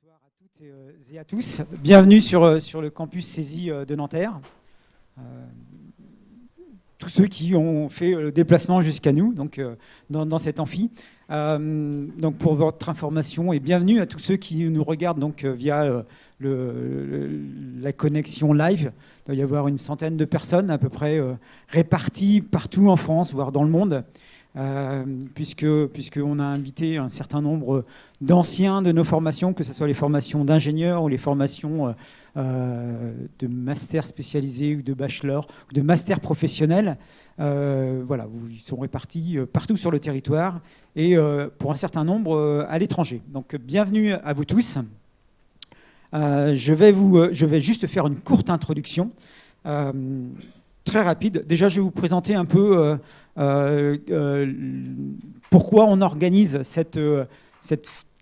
Bonsoir à toutes et à tous. Bienvenue sur le campus CESI de Nanterre. Tous ceux qui ont fait le déplacement jusqu'à nous, donc dans cet amphi. Donc pour votre information et bienvenue à tous ceux qui nous regardent donc via la connexion live. Il doit y avoir une centaine de personnes à peu près réparties partout en France, voire dans le monde. Puisqu'on a invité un certain nombre d'anciens de nos formations, que ce soit les formations d'ingénieurs ou les formations de master spécialisés ou de bachelor ou de master professionnel. Voilà, ils sont répartis partout sur le territoire et pour un certain nombre à l'étranger. Donc bienvenue à vous tous. Je vais juste faire une courte introduction. Très rapide. Déjà, je vais vous présenter un peu pourquoi on organise cette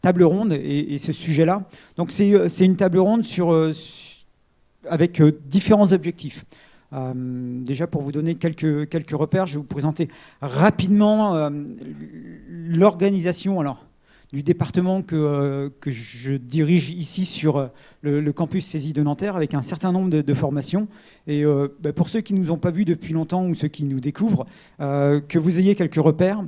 table ronde et ce sujet-là. Donc, c'est une table ronde avec différents objectifs. Déjà, pour vous donner quelques repères, je vais vous présenter rapidement l'organisation du département que je dirige ici sur le campus CESI de Nanterre avec un certain nombre de formations. Et pour ceux qui ne nous ont pas vus depuis longtemps ou ceux qui nous découvrent, que vous ayez quelques repères.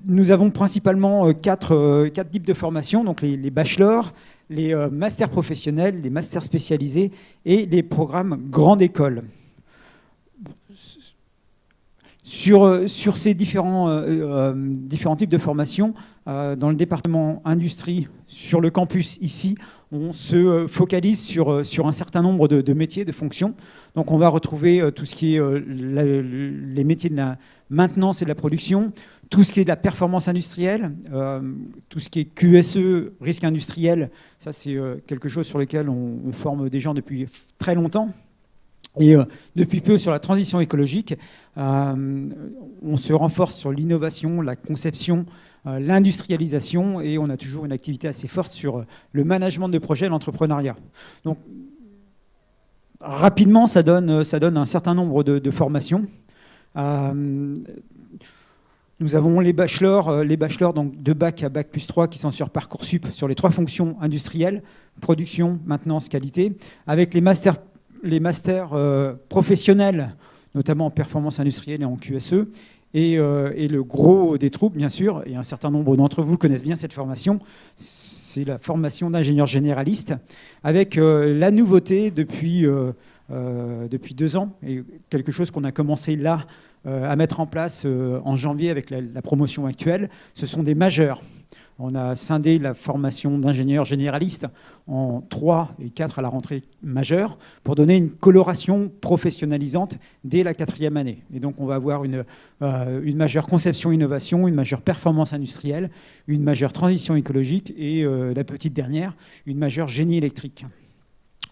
Nous avons principalement quatre types de formations, donc les bachelors, les masters professionnels, les masters spécialisés et les programmes grande école. Sur ces différents types de formations, dans le département industrie, sur le campus ici, on se focalise sur un certain nombre de métiers, de fonctions. Donc on va retrouver tout ce qui est les métiers de la maintenance et de la production, tout ce qui est de la performance industrielle, tout ce qui est QSE, risque industriel. Ça, c'est quelque chose sur lequel on forme des gens depuis très longtemps. Et depuis peu sur la transition écologique, on se renforce sur l'innovation, la conception, l'industrialisation et on a toujours une activité assez forte sur le management de projet, l'entrepreneuriat. Donc rapidement, ça donne un certain nombre de formations. Nous avons les bachelors donc de bac à bac plus 3 qui sont sur Parcoursup sur les 3 fonctions industrielles, production, maintenance, qualité, avec les masters professionnels, notamment en performance industrielle et en QSE, et le gros des troupes, bien sûr, et un certain nombre d'entre vous connaissent bien cette formation, c'est la formation d'ingénieur généraliste, avec la nouveauté depuis 2 ans, et quelque chose qu'on a commencé là à mettre en place en janvier avec la promotion actuelle, ce sont des majeurs. On a scindé la formation d'ingénieur généraliste en 3 et 4 à la rentrée majeure pour donner une coloration professionnalisante dès la 4e année. Et donc, on va avoir une majeure conception-innovation, une majeure performance industrielle, une majeure transition écologique et la petite dernière, une majeure génie électrique.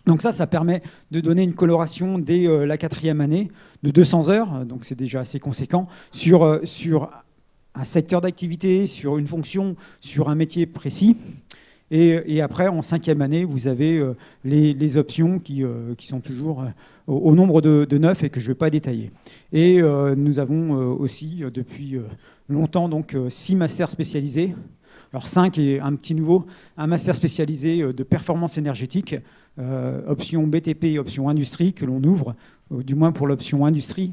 Donc ça permet de donner une coloration dès la 4e année de 200 heures, donc c'est déjà assez conséquent, sur un secteur d'activité, sur une fonction, sur un métier précis. Et après, en 5e année, vous avez les options qui sont toujours au nombre de 9 et que je ne vais pas détailler. Et nous avons aussi, depuis longtemps, donc 6 masters spécialisés. Alors 5 et un petit nouveau, un master spécialisé de performance énergétique, option BTP et option industrie que l'on ouvre, du moins pour l'option industrie,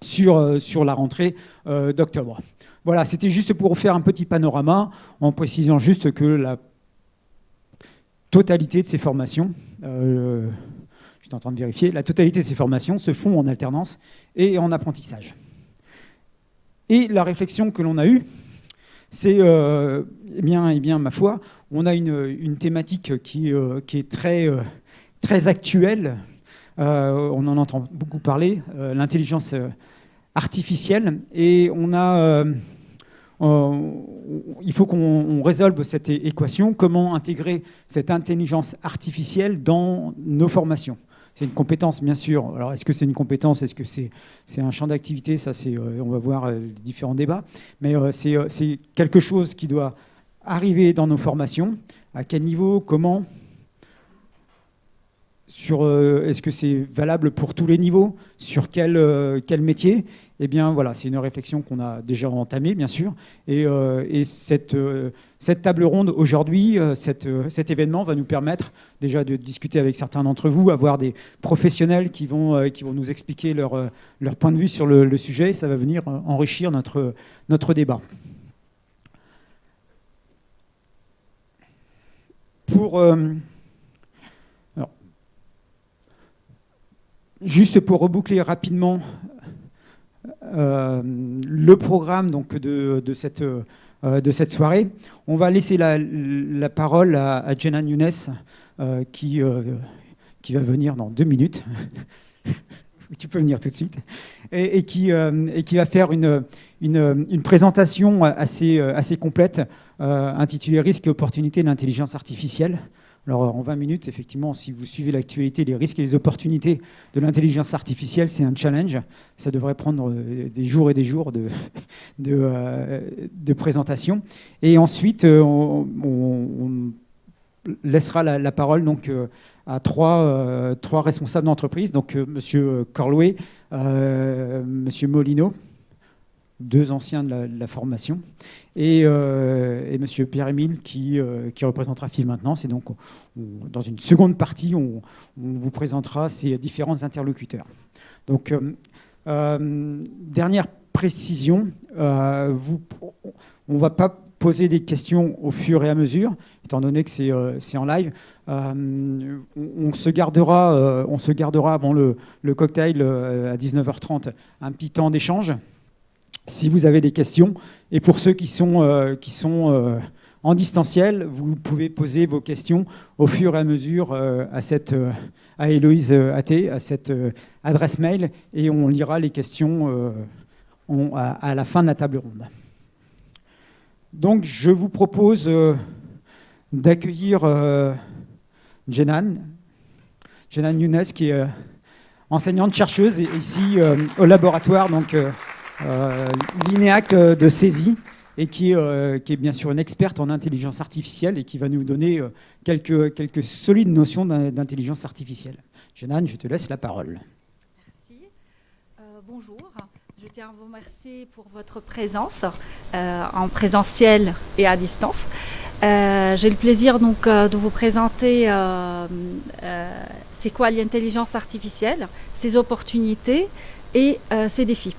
sur la rentrée d'octobre. Voilà, c'était juste pour faire un petit panorama, en précisant juste que la totalité de ces formations, je suis en train de vérifier, la totalité de ces formations se font en alternance et en apprentissage. Et la réflexion que l'on a eue, c'est, eh bien, ma foi, on a une thématique qui est très actuelle. On en entend beaucoup parler, l'intelligence artificielle. Et il faut qu'on résolve cette équation, comment intégrer cette intelligence artificielle dans nos formations. C'est une compétence, bien sûr. Alors, est-ce que c'est une compétence? Est-ce que c'est un champ d'activité? Ça, on va voir les différents débats. Mais c'est quelque chose qui doit arriver dans nos formations. À quel niveau? Comment? est-ce que c'est valable pour tous les niveaux? Sur quel métier? Eh bien, voilà, c'est une réflexion qu'on a déjà entamée, bien sûr. Et cette table ronde aujourd'hui, cet événement va nous permettre déjà de discuter avec certains d'entre vous, avoir des professionnels qui vont nous expliquer leur point de vue sur le sujet. Ça va venir enrichir notre débat. Juste pour reboucler rapidement le programme donc, de cette soirée, on va laisser la parole à Jenan Younes qui va venir dans 2 minutes. Tu peux venir tout de suite. Et qui va faire une présentation assez complète intitulée « Risques et opportunités de l'intelligence artificielle ». Alors, en 20 minutes, effectivement, si vous suivez l'actualité, les risques et les opportunités de l'intelligence artificielle, c'est un challenge. Ça devrait prendre des jours et des jours de présentation. Et ensuite, on laissera la parole donc, à trois responsables d'entreprise. Donc, M. Corlouet, M. Molino, 2 anciens de la formation, et M. Pierre-Émile qui représentera FIV Maintenance. Et donc, dans une seconde partie, on vous présentera ces différents interlocuteurs. Donc, dernière précision, on ne va pas poser des questions au fur et à mesure, étant donné que c'est en live. On se gardera avant le cocktail à 19h30 un petit temps d'échange. Si vous avez des questions, et pour ceux qui sont en distanciel, vous pouvez poser vos questions au fur et à mesure à Héloïse Athé, à cette adresse mail, et on lira les questions à la fin de la table ronde. Donc, je vous propose d'accueillir Jenan Younes, qui est enseignante-chercheuse ici au laboratoire, donc l'INEAC de Césy, et qui est bien sûr une experte en intelligence artificielle et qui va nous donner quelques solides notions d'intelligence artificielle. Jenan, je te laisse la parole. Merci. Bonjour. Je tiens à vous remercier pour votre présence en présentiel et à distance. J'ai le plaisir donc de vous présenter c'est quoi l'intelligence artificielle, ses opportunités et ses défis.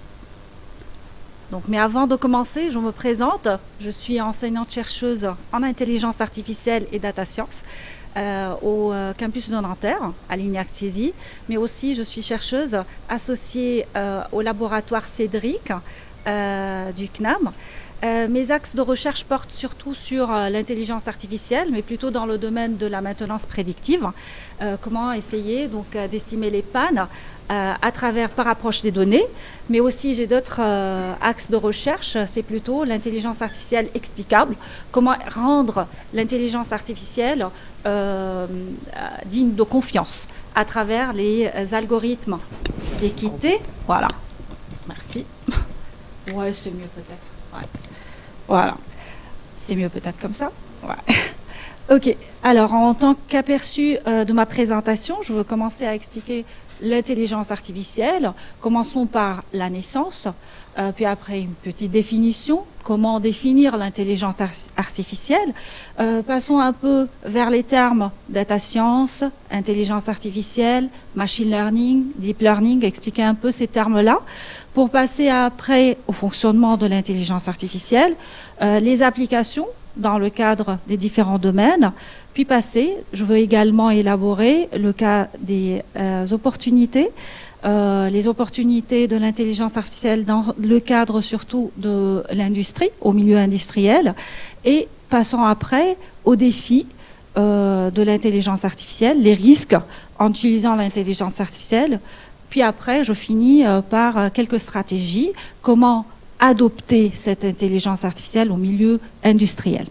Donc, mais avant de commencer, je me présente. Je suis enseignante-chercheuse en intelligence artificielle et data science au campus de Nanterre, à l'INEAC Césy, mais aussi je suis chercheuse associée au laboratoire Cédric du CNAM. Mes axes de recherche portent surtout sur l'intelligence artificielle, mais plutôt dans le domaine de la maintenance prédictive. Comment essayer donc d'estimer les pannes par approche des données, mais aussi j'ai d'autres axes de recherche, c'est plutôt l'intelligence artificielle explicable, comment rendre l'intelligence artificielle digne de confiance à travers les algorithmes d'équité. Voilà, merci. Ouais, c'est mieux peut-être. Ouais. Voilà, c'est mieux peut-être comme ça. Ouais. Ok, alors en tant qu'aperçu de ma présentation, je veux commencer à expliquer l'intelligence artificielle. Commençons par la naissance, puis après une petite définition, comment définir l'intelligence artificielle. Passons un peu vers les termes data science, intelligence artificielle, machine learning, deep learning, expliquer un peu ces termes-là, pour passer après au fonctionnement de l'intelligence artificielle, les applications dans le cadre des différents domaines, puis je veux également élaborer le cas des opportunités, les opportunités de l'intelligence artificielle dans le cadre surtout de l'industrie, au milieu industriel, et passons après aux défis de l'intelligence artificielle, les risques en utilisant l'intelligence artificielle, puis après je finis par quelques stratégies, comment adopter cette intelligence artificielle au milieu industriel.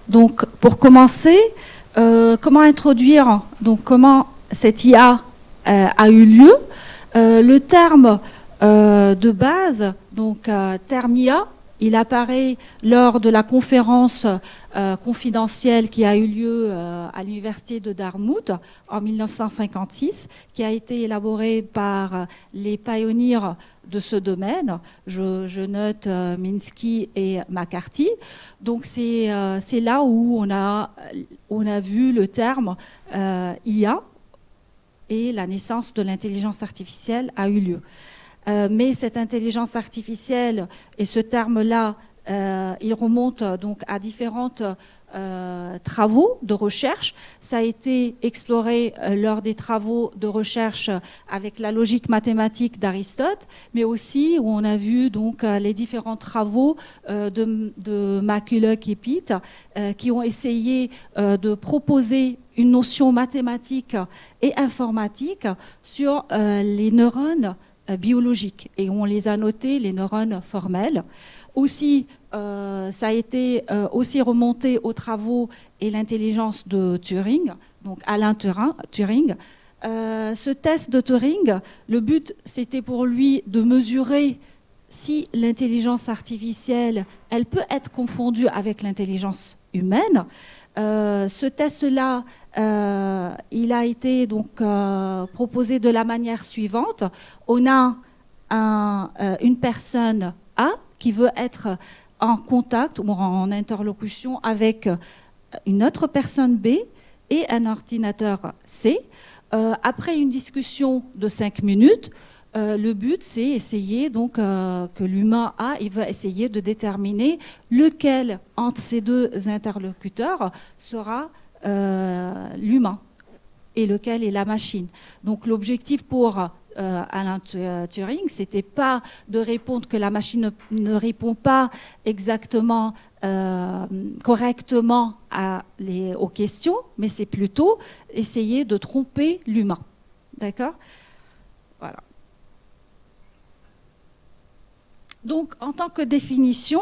Donc, pour commencer, comment introduire, donc comment cette IA a eu lieu. Le terme de base, donc terme IA, il apparaît lors de la conférence confidentielle qui a eu lieu à l'université de Dartmouth en 1956, qui a été élaborée par les pionniers de ce domaine. Je note Minsky et McCarthy. Donc c'est là où on a vu le terme IA, et la naissance de l'intelligence artificielle a eu lieu. Mais cette intelligence artificielle et ce terme-là, il remonte donc à différents travaux de recherche. Ça a été exploré lors des travaux de recherche avec la logique mathématique d'Aristote, mais aussi où on a vu donc les différents travaux de McCulloch et Pitt qui ont essayé de proposer une notion mathématique et informatique sur les neurones biologiques. Et on les a notés, les neurones formels. Aussi, ça a été aussi remonté aux travaux et l'intelligence de Turing, donc Alan Turing. Ce test de Turing, le but, c'était pour lui de mesurer si l'intelligence artificielle, elle peut être confondue avec l'intelligence humaine. Ce test-là, il a été donc proposé de la manière suivante. On a une personne A qui veut être en contact ou en interlocution avec une autre personne B et un ordinateur C. Après une discussion de 5 minutes, le but, c'est essayer donc que l'humain A, il va essayer de déterminer lequel entre ces deux interlocuteurs sera l'humain et lequel est la machine. Donc l'objectif pour Alan Turing, c'était pas de répondre que la machine ne répond pas exactement correctement aux questions, mais c'est plutôt essayer de tromper l'humain. D'accord ? Voilà. Donc, en tant que définition,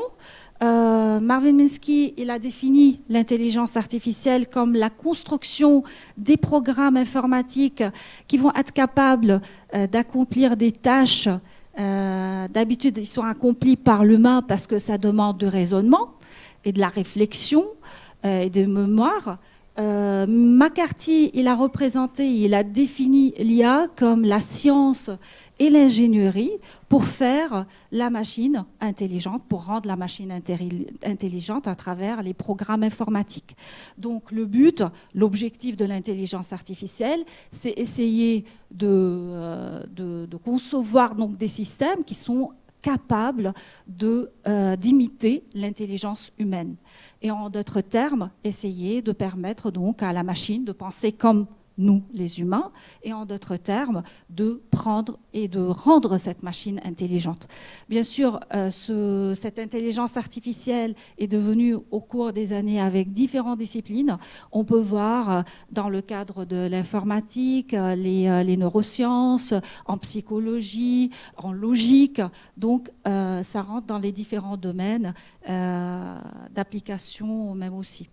Marvin Minsky, il a défini l'intelligence artificielle comme la construction des programmes informatiques qui vont être capables d'accomplir des tâches. D'habitude, ils sont accomplis par l'humain parce que ça demande du raisonnement et de la réflexion et de mémoire. McCarthy, il a défini l'IA comme la science et l'ingénierie pour faire la machine intelligente, pour rendre la machine intelligente à travers les programmes informatiques. Donc le but, l'objectif de l'intelligence artificielle, c'est essayer de concevoir donc des systèmes qui sont capables d'imiter l'intelligence humaine. Et en d'autres termes, essayer de permettre donc à la machine de penser comme nous, les humains, et en d'autres termes, de prendre et de rendre cette machine intelligente. Bien sûr, cette intelligence artificielle est devenue au cours des années avec différentes disciplines. On peut voir dans le cadre de l'informatique, les neurosciences, en psychologie, en logique. Donc, ça rentre dans les différents domaines d'application même aussi.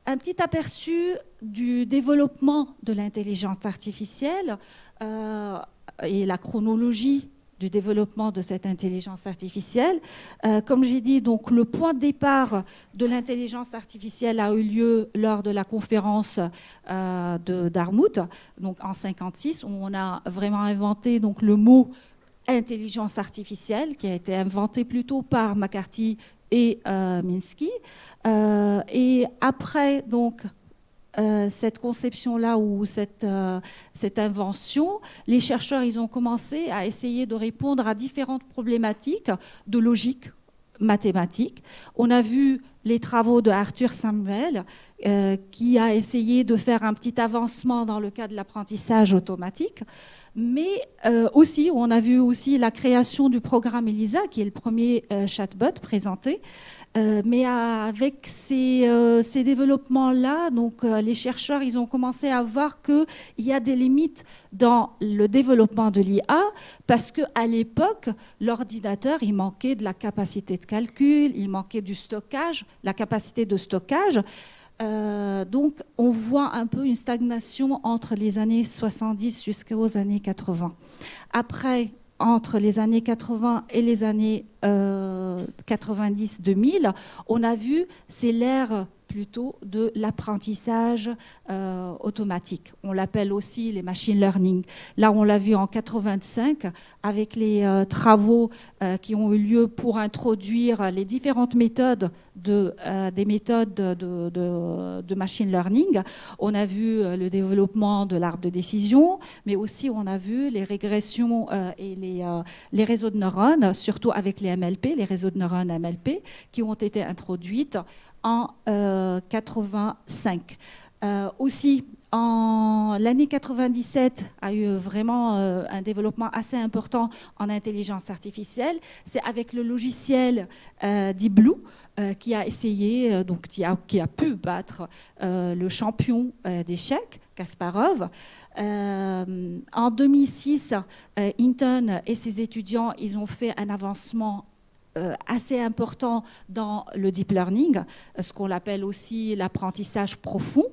Un petit aperçu du développement de l'intelligence artificielle et la chronologie du développement de cette intelligence artificielle. Comme j'ai dit, donc, le point de départ de l'intelligence artificielle a eu lieu lors de la conférence de Dartmouth, donc en 1956, où on a vraiment inventé donc, le mot intelligence artificielle, qui a été inventé plutôt par McCarthy et Minsky. Et après donc cette conception-là ou cette invention, les chercheurs ils ont commencé à essayer de répondre à différentes problématiques de logique mathématique. On a vu les travaux de Arthur Samuel qui a essayé de faire un petit avancement dans le cas de l'apprentissage automatique. Mais aussi, on a vu aussi la création du programme ELISA, qui est le premier chatbot présenté. Mais avec ces développements-là, donc les chercheurs, ils ont commencé à voir qu'il y a des limites dans le développement de l'IA, parce qu'à l'époque, l'ordinateur, il manquait de la capacité de calcul, il manquait du stockage, la capacité de stockage. Donc, on voit un peu une stagnation entre les années 70 jusqu'aux années 80. Après, entre les années 80 et les années 90-2000, on a vu, c'est l'ère plutôt de l'apprentissage automatique. On l'appelle aussi les machine learning. Là, on l'a vu en 85 avec les travaux qui ont eu lieu pour introduire les différentes méthodes des méthodes de machine learning. On a vu le développement de l'arbre de décision, mais aussi on a vu les régressions et les réseaux de neurones, surtout avec les MLP, les réseaux de neurones MLP, qui ont été introduites en 85. Aussi, l'année 97 a eu vraiment un développement assez important en intelligence artificielle. C'est avec le logiciel Deep Blue qui a essayé, donc qui a pu battre le champion d'échecs, Kasparov. En 2006, Hinton et ses étudiants, ils ont fait un avancement assez important dans le deep learning, ce qu'on appelle aussi l'apprentissage profond,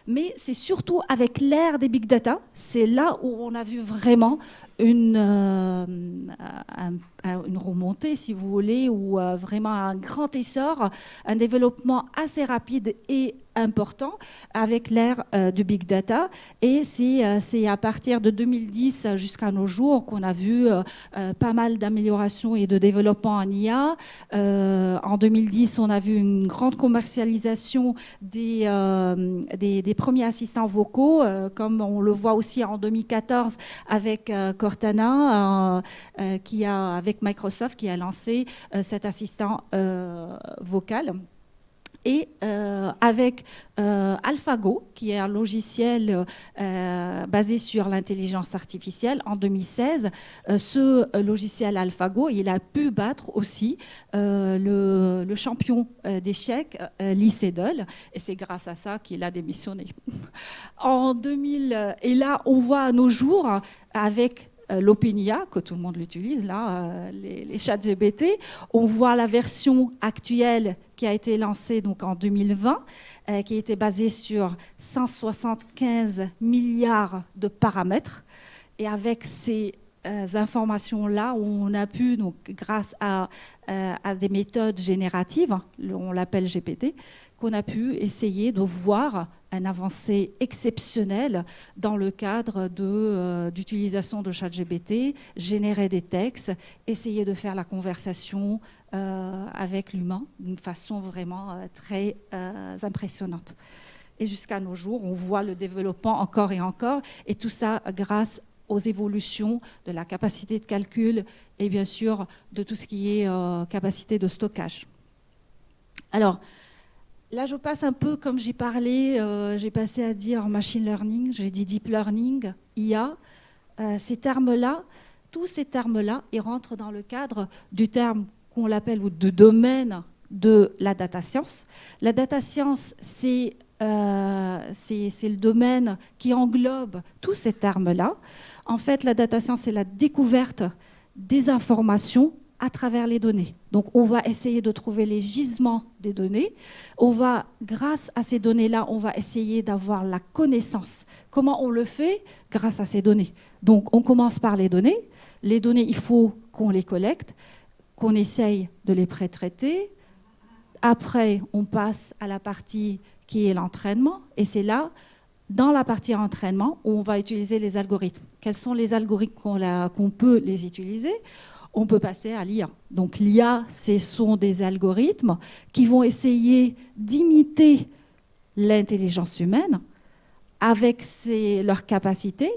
mais c'est surtout avec l'ère des big data, c'est là où on a vu vraiment une remontée, si vous voulez, ou vraiment un grand essor, un développement assez rapide et important avec l'ère du big data. Et c'est à partir de 2010 jusqu'à nos jours qu'on a vu pas mal d'améliorations et de développement en IA. En 2010, on a vu une grande commercialisation des premiers assistants vocaux, comme on le voit aussi en 2014 avec Cortana, avec Microsoft, qui a lancé cet assistant vocal. Et avec AlphaGo, qui est un logiciel basé sur l'intelligence artificielle, en 2016, ce logiciel AlphaGo, il a pu battre aussi le champion d'échecs, Lee Sedol, et c'est grâce à ça qu'il a démissionné. En 2000, et là, on voit à nos jours, avec l'OpenIA, que tout le monde l'utilise, là, les ChatGPT, on voit la version actuelle qui a été lancée donc, en 2020, qui était basée sur 175 milliards de paramètres. Et avec ces informations-là, on a pu, donc, grâce à des méthodes génératives, on l'appelle GPT, qu'on a pu essayer de voir un avancée exceptionnelle dans le cadre d'utilisation de ChatGPT, générer des textes, essayer de faire la conversation avec l'humain d'une façon vraiment très impressionnante. Et jusqu'à nos jours, on voit le développement encore et encore, et tout ça grâce aux évolutions de la capacité de calcul et bien sûr de tout ce qui est capacité de stockage. Alors, là, je passe un peu, comme j'ai parlé, j'ai passé à dire machine learning, j'ai dit deep learning, IA. Ces termes-là, tous ces termes-là, ils rentrent dans le cadre du terme qu'on l'appelle, ou du domaine de la data science. La data science, c'est le domaine qui englobe tous ces termes-là. En fait, la data science, c'est la découverte des informations à travers les données. Donc, on va essayer de trouver les gisements des données. On va, grâce à ces données-là, on va essayer d'avoir la connaissance. Comment on le fait? Grâce à ces données. Donc, on commence par les données. Les données, il faut qu'on les collecte, qu'on essaye de les pré-traiter. Après, on passe à la partie qui est l'entraînement. Et c'est là, dans la partie entraînement, où on va utiliser les algorithmes. Quels sont les algorithmes qu'on peut les utiliser? On peut passer à l'IA. Donc l'IA, ce sont des algorithmes qui vont essayer d'imiter l'intelligence humaine avec leurs capacités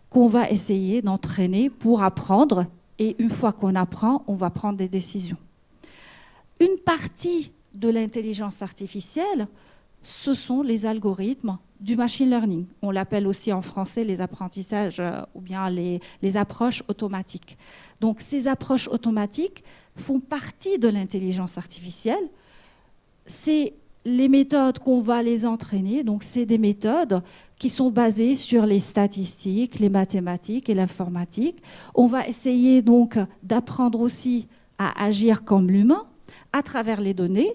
qu'on va essayer d'entraîner pour apprendre. Et une fois qu'on apprend, on va prendre des décisions. Une partie de l'intelligence artificielle, ce sont les algorithmes du machine learning. On l'appelle aussi en français les apprentissages ou bien les approches automatiques. Donc ces approches automatiques font partie de l'intelligence artificielle. C'est les méthodes qu'on va les entraîner. Donc c'est des méthodes qui sont basées sur les statistiques, les mathématiques et l'informatique. On va essayer donc d'apprendre aussi à agir comme l'humain à travers les données.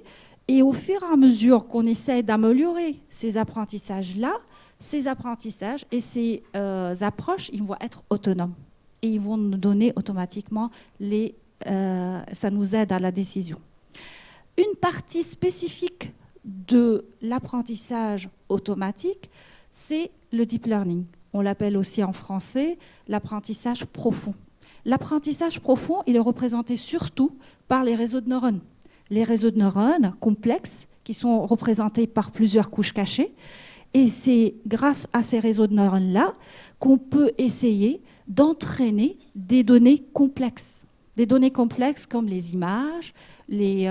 Et au fur et à mesure qu'on essaie d'améliorer ces apprentissages-là, ces apprentissages et ces approches, ils vont être autonomes. et ils vont nous donner automatiquement ça nous aide à la décision. Une partie spécifique de l'apprentissage automatique, c'est le deep learning. On l'appelle aussi en français l'apprentissage profond. L'apprentissage profond, il est représenté surtout par les réseaux de neurones. Les réseaux de neurones complexes qui sont représentés par plusieurs couches cachées. Et c'est grâce à ces réseaux de neurones-là qu'on peut essayer d'entraîner des données complexes. Des données complexes comme les images, les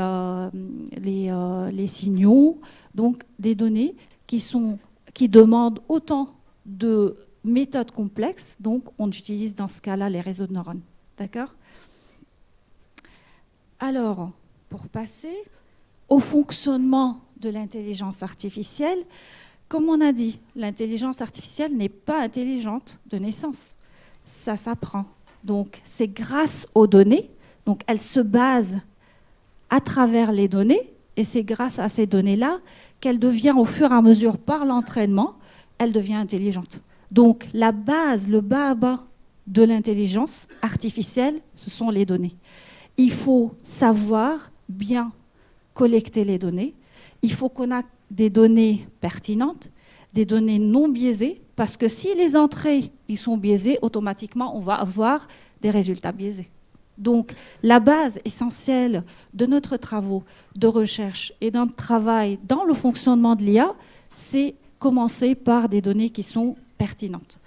signaux, donc des données qui demandent autant de méthodes complexes, donc on utilise dans ce cas-là les réseaux de neurones. D'accord ? Alors, pour passer au fonctionnement de l'intelligence artificielle, comme on a dit, l'intelligence artificielle n'est pas intelligente de naissance. Ça s'apprend. Donc, c'est grâce aux données. Donc, elle se base à travers les données. Et c'est grâce à ces données-là qu'elle devient, au fur et à mesure, par l'entraînement, elle devient intelligente. Donc, la base, le bas-bas de l'intelligence artificielle, ce sont les données. Il faut savoir bien collecter les données. Il faut qu'on ait des données pertinentes, des données non biaisées, parce que si les entrées ils sont biaisées, automatiquement, on va avoir des résultats biaisés. Donc, la base essentielle de notre travaux de recherche et d'un travail dans le fonctionnement de l'IA, c'est commencer par des données qui sont pertinentes.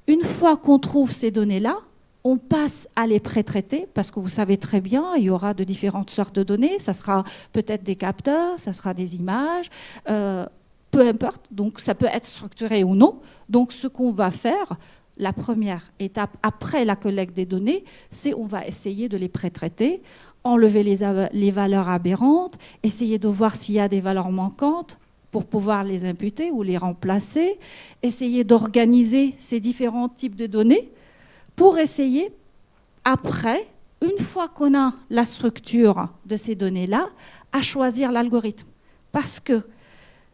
Une fois qu'on trouve ces données-là, on passe à les pré-traiter, parce que vous savez très bien, il y aura de différentes sortes de données. Ça sera peut-être des capteurs, ça sera des images, peu importe. Donc, ça peut être structuré ou non. Donc, ce qu'on va faire, la première étape après la collecte des données, c'est on va essayer de les pré-traiter, enlever les valeurs aberrantes, essayer de voir s'il y a des valeurs manquantes pour pouvoir les imputer ou les remplacer, essayer d'organiser ces différents types de données pour essayer, après, une fois qu'on a la structure de ces données-là, à choisir l'algorithme. Parce que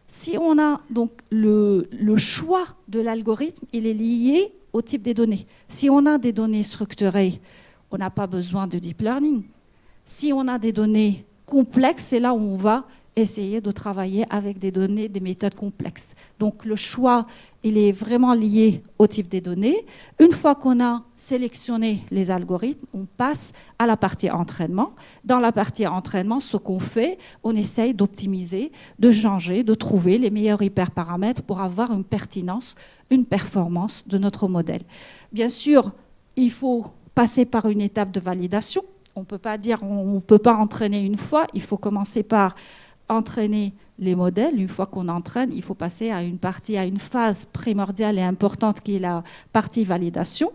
si on a donc le choix de l'algorithme, il est lié au type des données. Si on a des données structurées, on n'a pas besoin de deep learning. Si on a des données complexes, c'est là où on va essayer de travailler avec des données, des méthodes complexes. Donc le choix, il est vraiment lié au type des données. Une fois qu'on a sélectionné les algorithmes, on passe à la partie entraînement. Dans la partie entraînement, ce qu'on fait, on essaye d'optimiser, de changer, de trouver les meilleurs hyperparamètres pour avoir une pertinence, une performance de notre modèle. Bien sûr, il faut passer par une étape de validation. On ne peut pas dire, on ne peut pas entraîner une fois, il faut commencer par entraîner les modèles. Une fois qu'on entraîne, il faut passer à une phase primordiale et importante qui est la partie validation.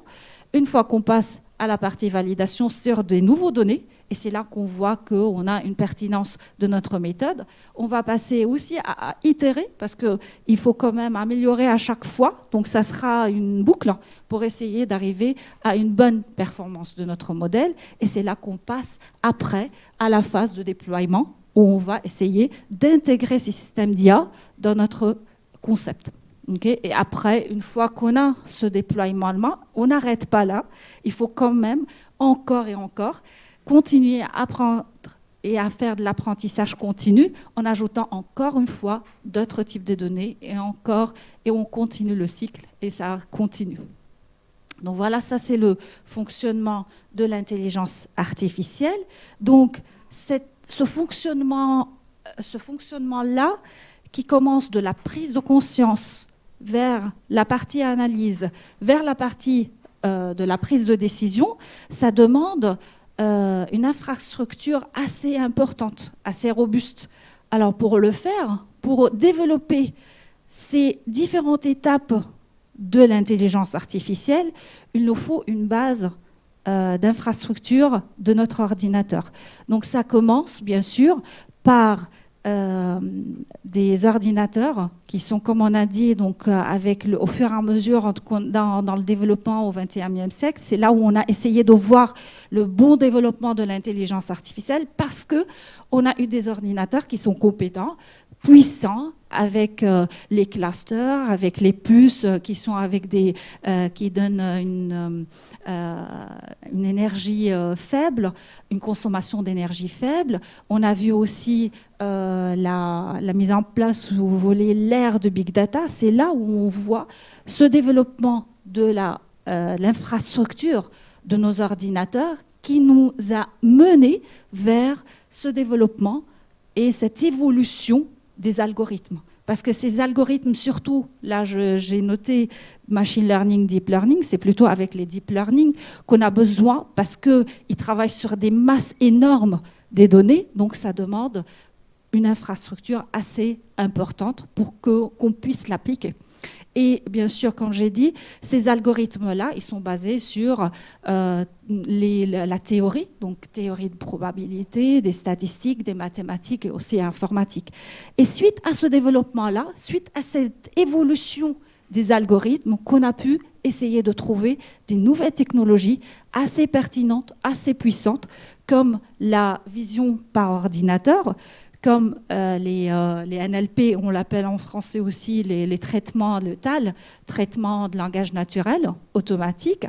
Une fois qu'on passe à la partie validation sur des nouveaux données, et c'est là qu'on voit qu'on a une pertinence de notre méthode, on va passer aussi à itérer, parce qu'il faut quand même améliorer à chaque fois. Donc ça sera une boucle pour essayer d'arriver à une bonne performance de notre modèle. Et c'est là qu'on passe après à la phase de déploiement, où on va essayer d'intégrer ces systèmes d'IA dans notre concept. Okay? Et après, une fois qu'on a ce déploiement, on n'arrête pas là. Il faut quand même encore et encore continuer à apprendre et à faire de l'apprentissage continu en ajoutant encore une fois d'autres types de données et on continue le cycle et ça continue. Donc voilà, ça c'est le fonctionnement de l'intelligence artificielle. Donc ce fonctionnement-là, qui commence de la prise de conscience vers la partie analyse, vers la partie de la prise de décision, ça demande une infrastructure assez importante, assez robuste. Alors pour le faire, pour développer ces différentes étapes de l'intelligence artificielle, il nous faut une base d'infrastructure de notre ordinateur. Donc ça commence bien sûr par des ordinateurs qui sont, comme on a dit, donc, au fur et à mesure dans le développement au XXIe siècle, c'est là où on a essayé de voir le bon développement de l'intelligence artificielle parce qu'on a eu des ordinateurs qui sont compétents, puissant avec les clusters, avec les puces qui sont avec qui donnent une énergie faible, une consommation d'énergie faible. On a vu aussi la mise en place, si vous voulez, l'ère de Big Data. C'est là où on voit ce développement de l'infrastructure de nos ordinateurs qui nous a menés vers ce développement et cette évolution des algorithmes. Parce que ces algorithmes, surtout, là j'ai noté machine learning, deep learning, c'est plutôt avec les deep learning qu'on a besoin parce qu'ils travaillent sur des masses énormes des données, donc ça demande une infrastructure assez importante pour qu'on puisse l'appliquer. Et bien sûr, comme j'ai dit, ces algorithmes-là, ils sont basés sur la théorie, donc théorie de probabilité, des statistiques, des mathématiques et aussi informatique. Et suite à ce développement-là, suite à cette évolution des algorithmes, qu'on a pu essayer de trouver des nouvelles technologies assez pertinentes, assez puissantes, comme la vision par ordinateur, comme les NLP, on l'appelle en français aussi les traitements, le TAL, traitement de langage naturel automatique,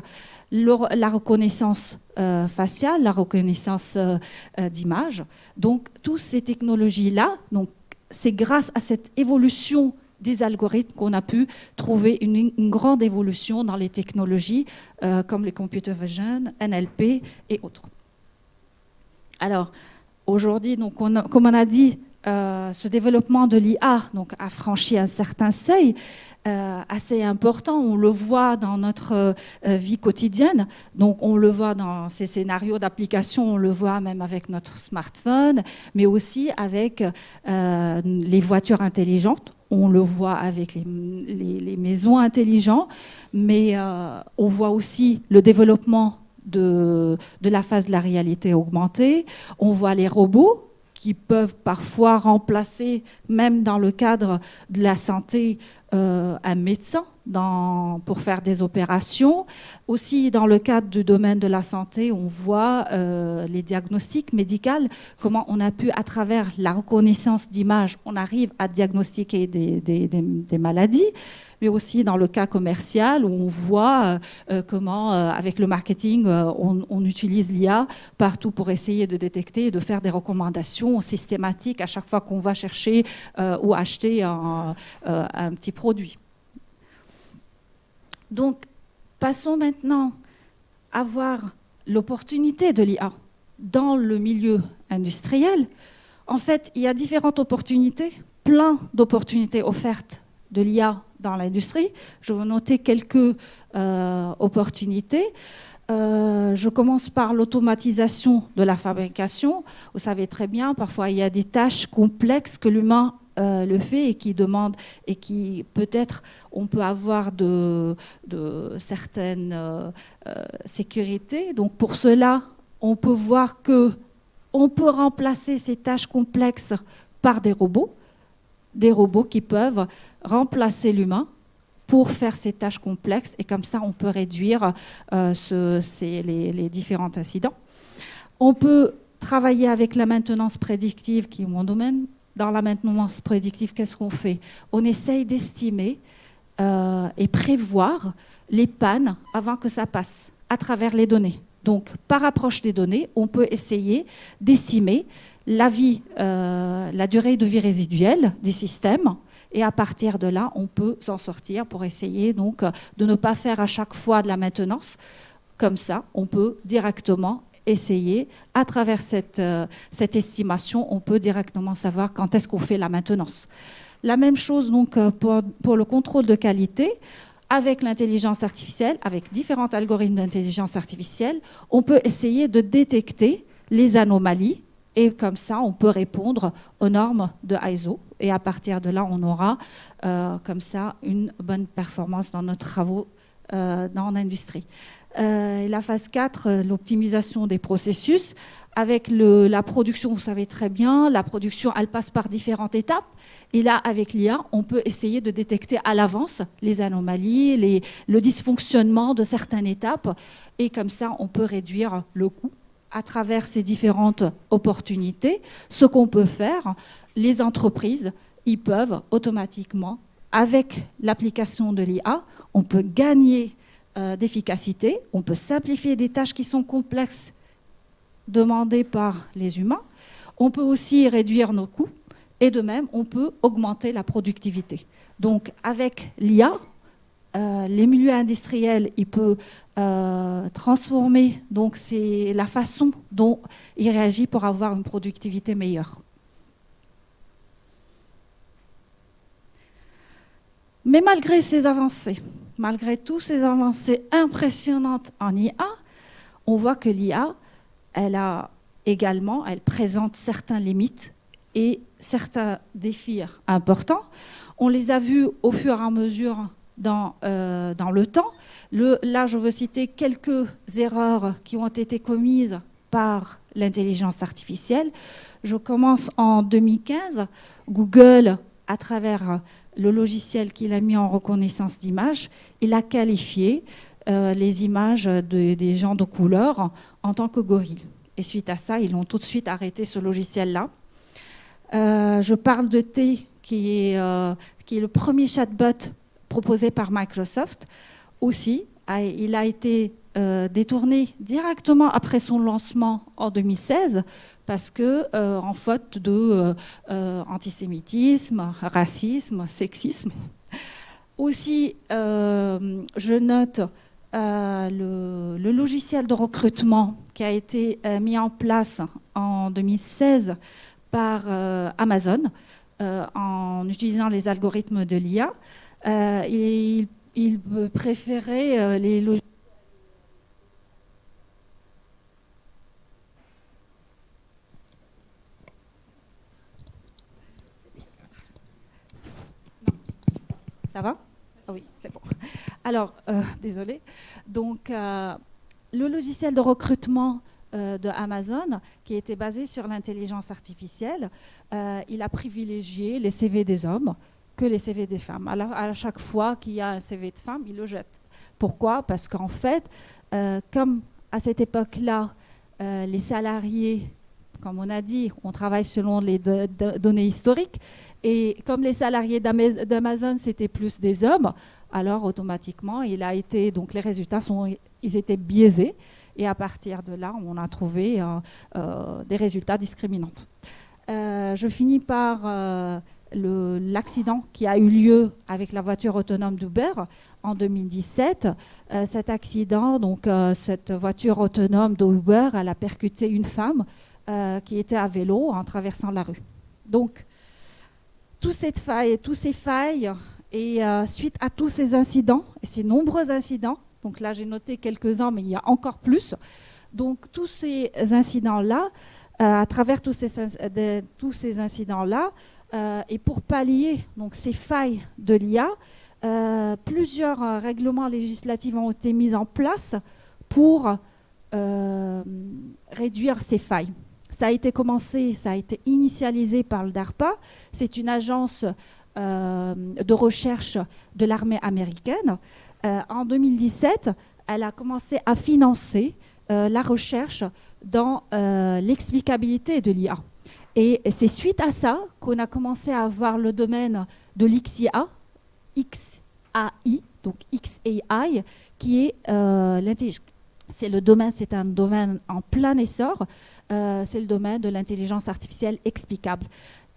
la reconnaissance faciale, la reconnaissance d'image. Donc, toutes ces technologies-là, c'est grâce à cette évolution des algorithmes qu'on a pu trouver une grande évolution dans les technologies comme les computer vision, NLP et autres. Alors, aujourd'hui, comme on a dit, ce développement de l'IA a franchi un certain seuil assez important. On le voit dans notre vie quotidienne. Donc, on le voit dans ces scénarios d'application, on le voit même avec notre smartphone, mais aussi avec les voitures intelligentes. On le voit avec les maisons intelligentes, mais on voit aussi le développement de la phase de la réalité augmentée. On voit les robots qui peuvent parfois remplacer, même dans le cadre de la santé, un médecin pour faire des opérations. Aussi, dans le cadre du domaine de la santé, on voit les diagnostics médicaux, comment on a pu, à travers la reconnaissance d'images, on arrive à diagnostiquer des maladies, mais aussi dans le cas commercial, où on voit comment, avec le marketing, on utilise l'IA partout pour essayer de détecter et de faire des recommandations systématiques à chaque fois qu'on va chercher ou acheter un petit produit. Donc, passons maintenant à voir l'opportunité de l'IA dans le milieu industriel. En fait, il y a différentes opportunités, plein d'opportunités offertes de l'IA dans l'industrie. Je vais noter quelques opportunités. Je commence par l'automatisation de la fabrication. Vous savez très bien, parfois il y a des tâches complexes que l'humain le fait et qui demande et qui peut-être on peut avoir de certaines sécurités. Donc pour cela, on peut voir que on peut remplacer ces tâches complexes par des robots qui peuvent remplacer l'humain pour faire ces tâches complexes et comme ça on peut réduire les différents incidents. On peut travailler avec la maintenance prédictive qui est mon domaine. Dans la maintenance prédictive, qu'est-ce qu'on fait? On essaye d'estimer et prévoir les pannes avant que ça passe à travers les données. Donc, par approche des données, on peut essayer d'estimer la durée de vie résiduelle des systèmes et à partir de là, on peut s'en sortir pour essayer donc de ne pas faire à chaque fois de la maintenance. Comme ça, on peut directement essayer, à travers cette estimation, on peut directement savoir quand est-ce qu'on fait la maintenance. La même chose donc pour le contrôle de qualité, avec l'intelligence artificielle, avec différents algorithmes d'intelligence artificielle, on peut essayer de détecter les anomalies et comme ça, on peut répondre aux normes de ISO et à partir de là, on aura comme ça une bonne performance dans nos travaux dans l'industrie. La phase 4, l'optimisation des processus. Avec la production, vous savez très bien, la production, elle passe par différentes étapes. Et là, avec l'IA, on peut essayer de détecter à l'avance les anomalies, le dysfonctionnement de certaines étapes. Et comme ça, on peut réduire le coût à travers ces différentes opportunités. Ce qu'on peut faire, les entreprises ils peuvent automatiquement, avec l'application de l'IA, on peut gagner d'efficacité, on peut simplifier des tâches qui sont complexes demandées par les humains, on peut aussi réduire nos coûts et de même, on peut augmenter la productivité. Donc, avec l'IA, les milieux industriels, ils peuvent transformer, donc c'est la façon dont ils réagissent pour avoir une productivité meilleure. Mais malgré ces avancées, malgré toutes ces avancées impressionnantes en IA, on voit que l'IA, elle présente certaines limites et certains défis importants. On les a vus au fur et à mesure dans le temps. Là, je veux citer quelques erreurs qui ont été commises par l'intelligence artificielle. Je commence en 2015. Google, à travers le logiciel qu'il a mis en reconnaissance d'image, il a qualifié les images des gens de couleur en tant que gorilles. Et suite à ça, ils ont tout de suite arrêté ce logiciel-là. Je parle de T, qui est le premier chatbot proposé par Microsoft. Aussi, il a été détourné directement après son lancement en 2016 parce que en faute de antisémitisme, racisme, sexisme. Aussi, je note le logiciel de recrutement qui a été mis en place en 2016 par Amazon en utilisant les algorithmes de l'IA. Il préférait les logiciels. Ça va? Ah oui, c'est bon. Alors, désolé. Donc, le logiciel de recrutement de Amazon, qui était basé sur l'intelligence artificielle, il a privilégié les CV des hommes que les CV des femmes. Alors, à chaque fois qu'il y a un CV de femme, il le jette. Pourquoi? Parce qu'en fait, comme à cette époque-là, les salariés, comme on a dit, on travaille selon les données historiques, et comme les salariés d'Amazon, c'était plus des hommes, alors automatiquement, donc les résultats ils étaient biaisés, et à partir de là, on a trouvé des résultats discriminants. Je finis par l'accident qui a eu lieu avec la voiture autonome d'Uber en 2017. Cet accident, donc cette voiture autonome d'Uber, elle a percuté une femme qui était à vélo en traversant la rue. Donc, toutes ces failles, et suite à tous ces incidents, et ces nombreux incidents, donc là j'ai noté quelques-uns, mais il y a encore plus, donc tous ces incidents-là, à travers tous ces incidents-là, et pour pallier donc, ces failles de l'IA, plusieurs règlements législatifs ont été mis en place pour réduire ces failles. Ça a été initialisé par le DARPA. C'est une agence de recherche de l'armée américaine. En 2017, elle a commencé à financer la recherche dans l'explicabilité de l'IA. Et c'est suite à ça qu'on a commencé à avoir le domaine de l'XIA, XAI, donc XAI, qui est l'intelligence. C'est un domaine en plein essor. C'est le domaine de l'intelligence artificielle explicable.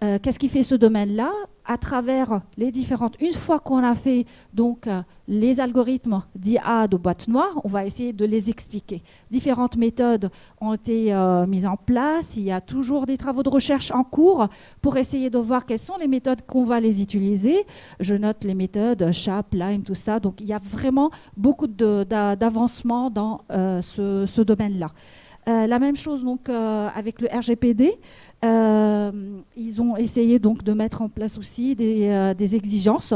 Qu'est-ce qui fait ce domaine-là? À travers les différentes... Une fois qu'on a fait donc, les algorithmes d'IA de boîte noire, on va essayer de les expliquer. Différentes méthodes ont été mises en place. Il y a toujours des travaux de recherche en cours pour essayer de voir quelles sont les méthodes qu'on va les utiliser. Je note les méthodes SHAP, LIME, tout ça. Donc, il y a vraiment beaucoup d'avancement dans ce domaine-là. La même chose donc, avec le RGPD. Ils ont essayé donc, de mettre en place aussi des exigences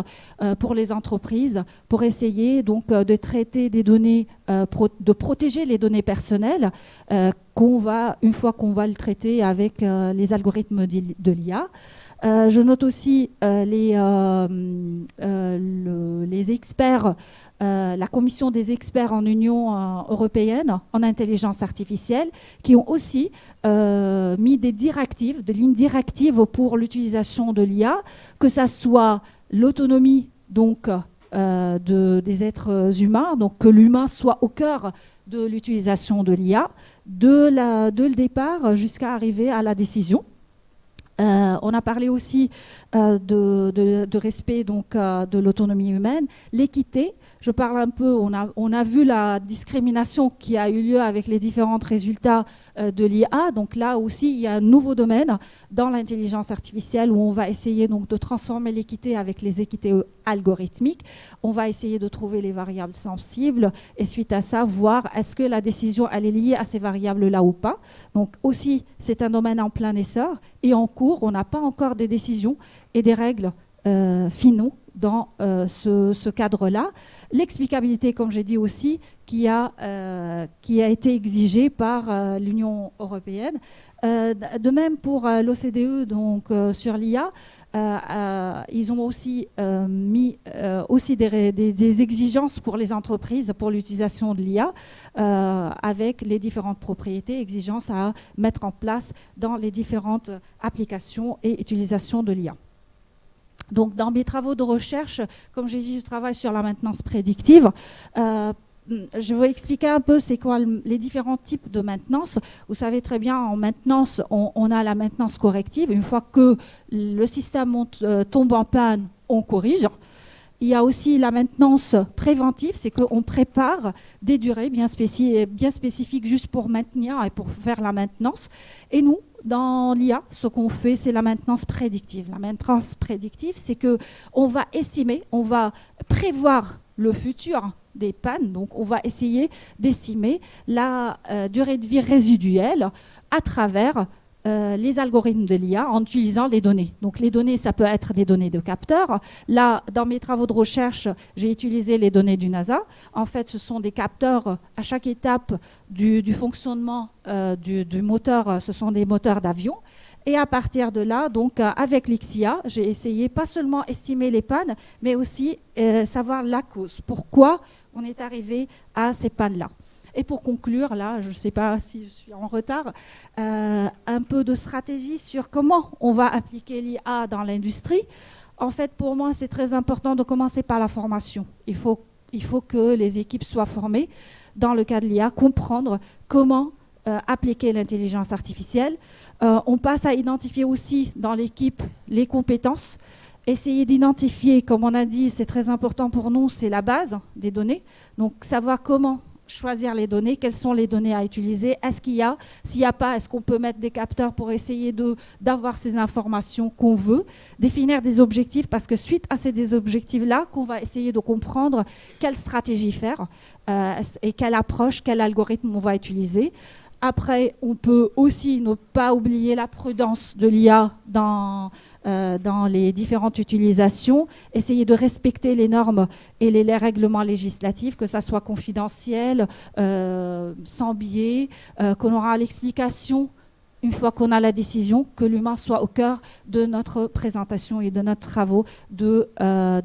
pour les entreprises pour essayer donc, de traiter des données, de protéger les données personnelles une fois qu'on va le traiter avec les algorithmes de l'IA. Je note aussi les experts la commission des experts en Union européenne en intelligence artificielle, qui ont aussi mis des directives, des lignes directives pour l'utilisation de l'IA, que ça soit l'autonomie donc des êtres humains, donc que l'humain soit au cœur de l'utilisation de l'IA, de le départ jusqu'à arriver à la décision. On a parlé aussi de respect donc, de l'autonomie humaine, l'équité. Je parle un peu, on a vu la discrimination qui a eu lieu avec les différents résultats de l'IA. Donc là aussi, il y a un nouveau domaine dans l'intelligence artificielle où on va essayer donc, de transformer l'équité avec les équités algorithmiques. On va essayer de trouver les variables sensibles et suite à ça, voir est-ce que la décision elle est liée à ces variables-là ou pas. Donc aussi, c'est un domaine en plein essor et en cours. On n'a pas encore des décisions et des règles finaux dans ce cadre-là. L'explicabilité, comme j'ai dit aussi, qui a été exigée par l'Union européenne. De même pour l'OCDE, donc sur l'IA, ils ont aussi mis aussi des exigences pour les entreprises pour l'utilisation de l'IA avec les différentes propriétés, exigences à mettre en place dans les différentes applications et utilisations de l'IA. Donc, dans mes travaux de recherche, comme j'ai dit, je travaille sur la maintenance prédictive. Je vais expliquer un peu c'est quoi les différents types de maintenance. Vous savez très bien, en maintenance, on a la maintenance corrective. Une fois que le système tombe en panne, on corrige. Il y a aussi la maintenance préventive, c'est qu'on prépare des durées bien spécifiques juste pour maintenir et pour faire la maintenance. Et nous, dans l'IA, ce qu'on fait, c'est la maintenance prédictive. La maintenance prédictive, c'est qu'on va estimer, on va prévoir le futur des pannes. Donc, on va essayer d'estimer la durée de vie résiduelle à travers les algorithmes de l'IA en utilisant les données. Donc les données, ça peut être des données de capteurs. Là, dans mes travaux de recherche, j'ai utilisé les données du NASA. En fait, ce sont des capteurs à chaque étape du fonctionnement du moteur. Ce sont des moteurs d'avion. Et à partir de là, donc avec l'XIA, j'ai essayé pas seulement estimer les pannes, mais aussi savoir la cause. Pourquoi on est arrivé à ces pannes-là. Et pour conclure, là, je ne sais pas si je suis en retard, un peu de stratégie sur comment on va appliquer l'IA dans l'industrie. En fait, pour moi, c'est très important de commencer par la formation. Il faut que les équipes soient formées dans le cas de l'IA, comprendre comment appliquer l'intelligence artificielle. On passe à identifier aussi dans l'équipe les compétences. Essayer d'identifier, comme on a dit, c'est très important pour nous, c'est la base des données. Donc, savoir comment choisir les données, quelles sont les données à utiliser, est-ce qu'il y a, s'il n'y a pas, est-ce qu'on peut mettre des capteurs pour essayer d'avoir ces informations qu'on veut, définir des objectifs, parce que suite à ces objectifs-là, qu'on va essayer de comprendre quelle stratégie faire et quelle approche, quel algorithme on va utiliser. Après, on peut aussi ne pas oublier la prudence de l'IA dans les différentes utilisations, essayer de respecter les normes et les règlements législatifs, que ça soit confidentiel, sans biais, qu'on aura l'explication une fois qu'on a la décision, que l'humain soit au cœur de notre présentation et de notre travaux de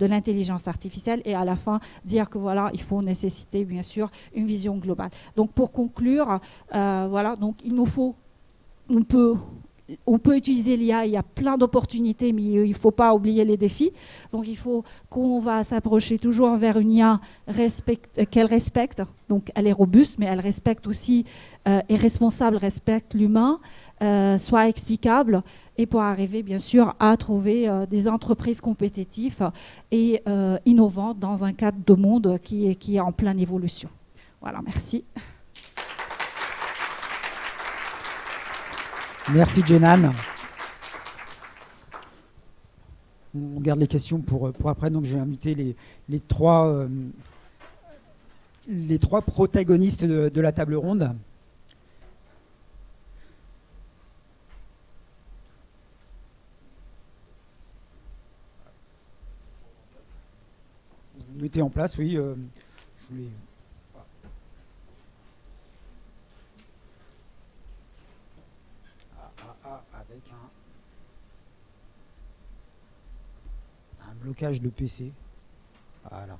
l'intelligence artificielle et à la fin dire que voilà, il faut nécessiter bien sûr une vision globale. Donc pour conclure, voilà, donc il nous faut, on peut utiliser l'IA, il y a plein d'opportunités, mais il ne faut pas oublier les défis. Donc il faut qu'on va s'approcher toujours vers une IA qu'elle respecte. Donc elle est robuste, mais elle respecte aussi, est responsable, respecte l'humain, soit explicable, et pour arriver bien sûr à trouver des entreprises compétitives et innovantes dans un cadre de monde qui est en pleine évolution. Voilà, merci. Merci Jenan. On garde les questions pour après. Donc je vais inviter les trois protagonistes de la table ronde. Vous mettez en place, oui. Je voulais... avec un blocage de PC. Voilà.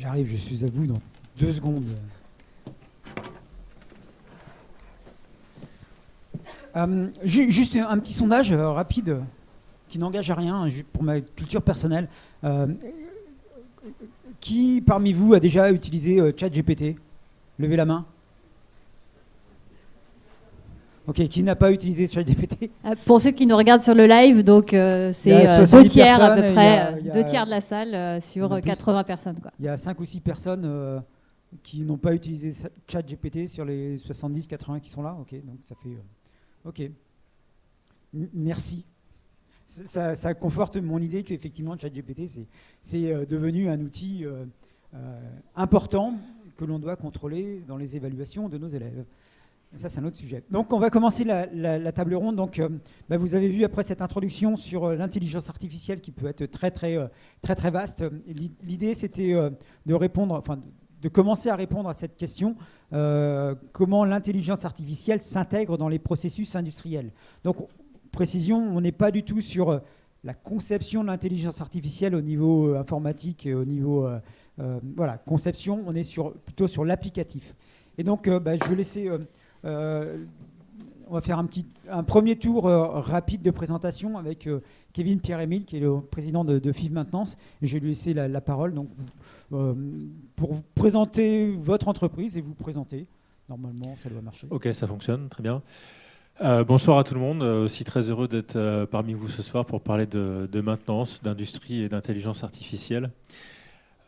J'arrive, je suis à vous dans 2 secondes. Juste un petit sondage rapide qui n'engage à rien pour ma culture personnelle. Qui parmi vous a déjà utilisé ChatGPT? Levez la main. Ok, qui n'a pas utilisé ChatGPT? Pour ceux qui nous regardent sur le live, donc c'est 2 tiers à peu près, 2 tiers de la salle sur 80 personnes. Quoi. Il y a 5 ou 6 personnes qui n'ont pas utilisé ChatGPT sur les 70-80 qui sont là. Ok, donc ça fait... ok. Merci. Ça conforte mon idée qu'effectivement ChatGPT c'est devenu un outil important que l'on doit contrôler dans les évaluations de nos élèves. Ça, c'est un autre sujet. Donc, on va commencer la table ronde. Donc, vous avez vu après cette introduction sur l'intelligence artificielle qui peut être très vaste. L'idée, c'était de répondre, enfin, de commencer à répondre à cette question comment l'intelligence artificielle s'intègre dans les processus industriels. Donc, précision, on n'est pas du tout sur la conception de l'intelligence artificielle au niveau informatique, au niveau conception. On est plutôt sur l'applicatif. Et donc, je vais laisser. On va faire un premier tour rapide de présentation avec Kevin Pierre-Émile, qui est le président de FIV Maintenance. Et je vais lui laisser la parole donc, pour vous présenter votre entreprise et vous présenter. Normalement, ça doit marcher. Ok, ça fonctionne, très bien. Bonsoir à tout le monde, aussi très heureux d'être parmi vous ce soir pour parler de maintenance, d'industrie et d'intelligence artificielle.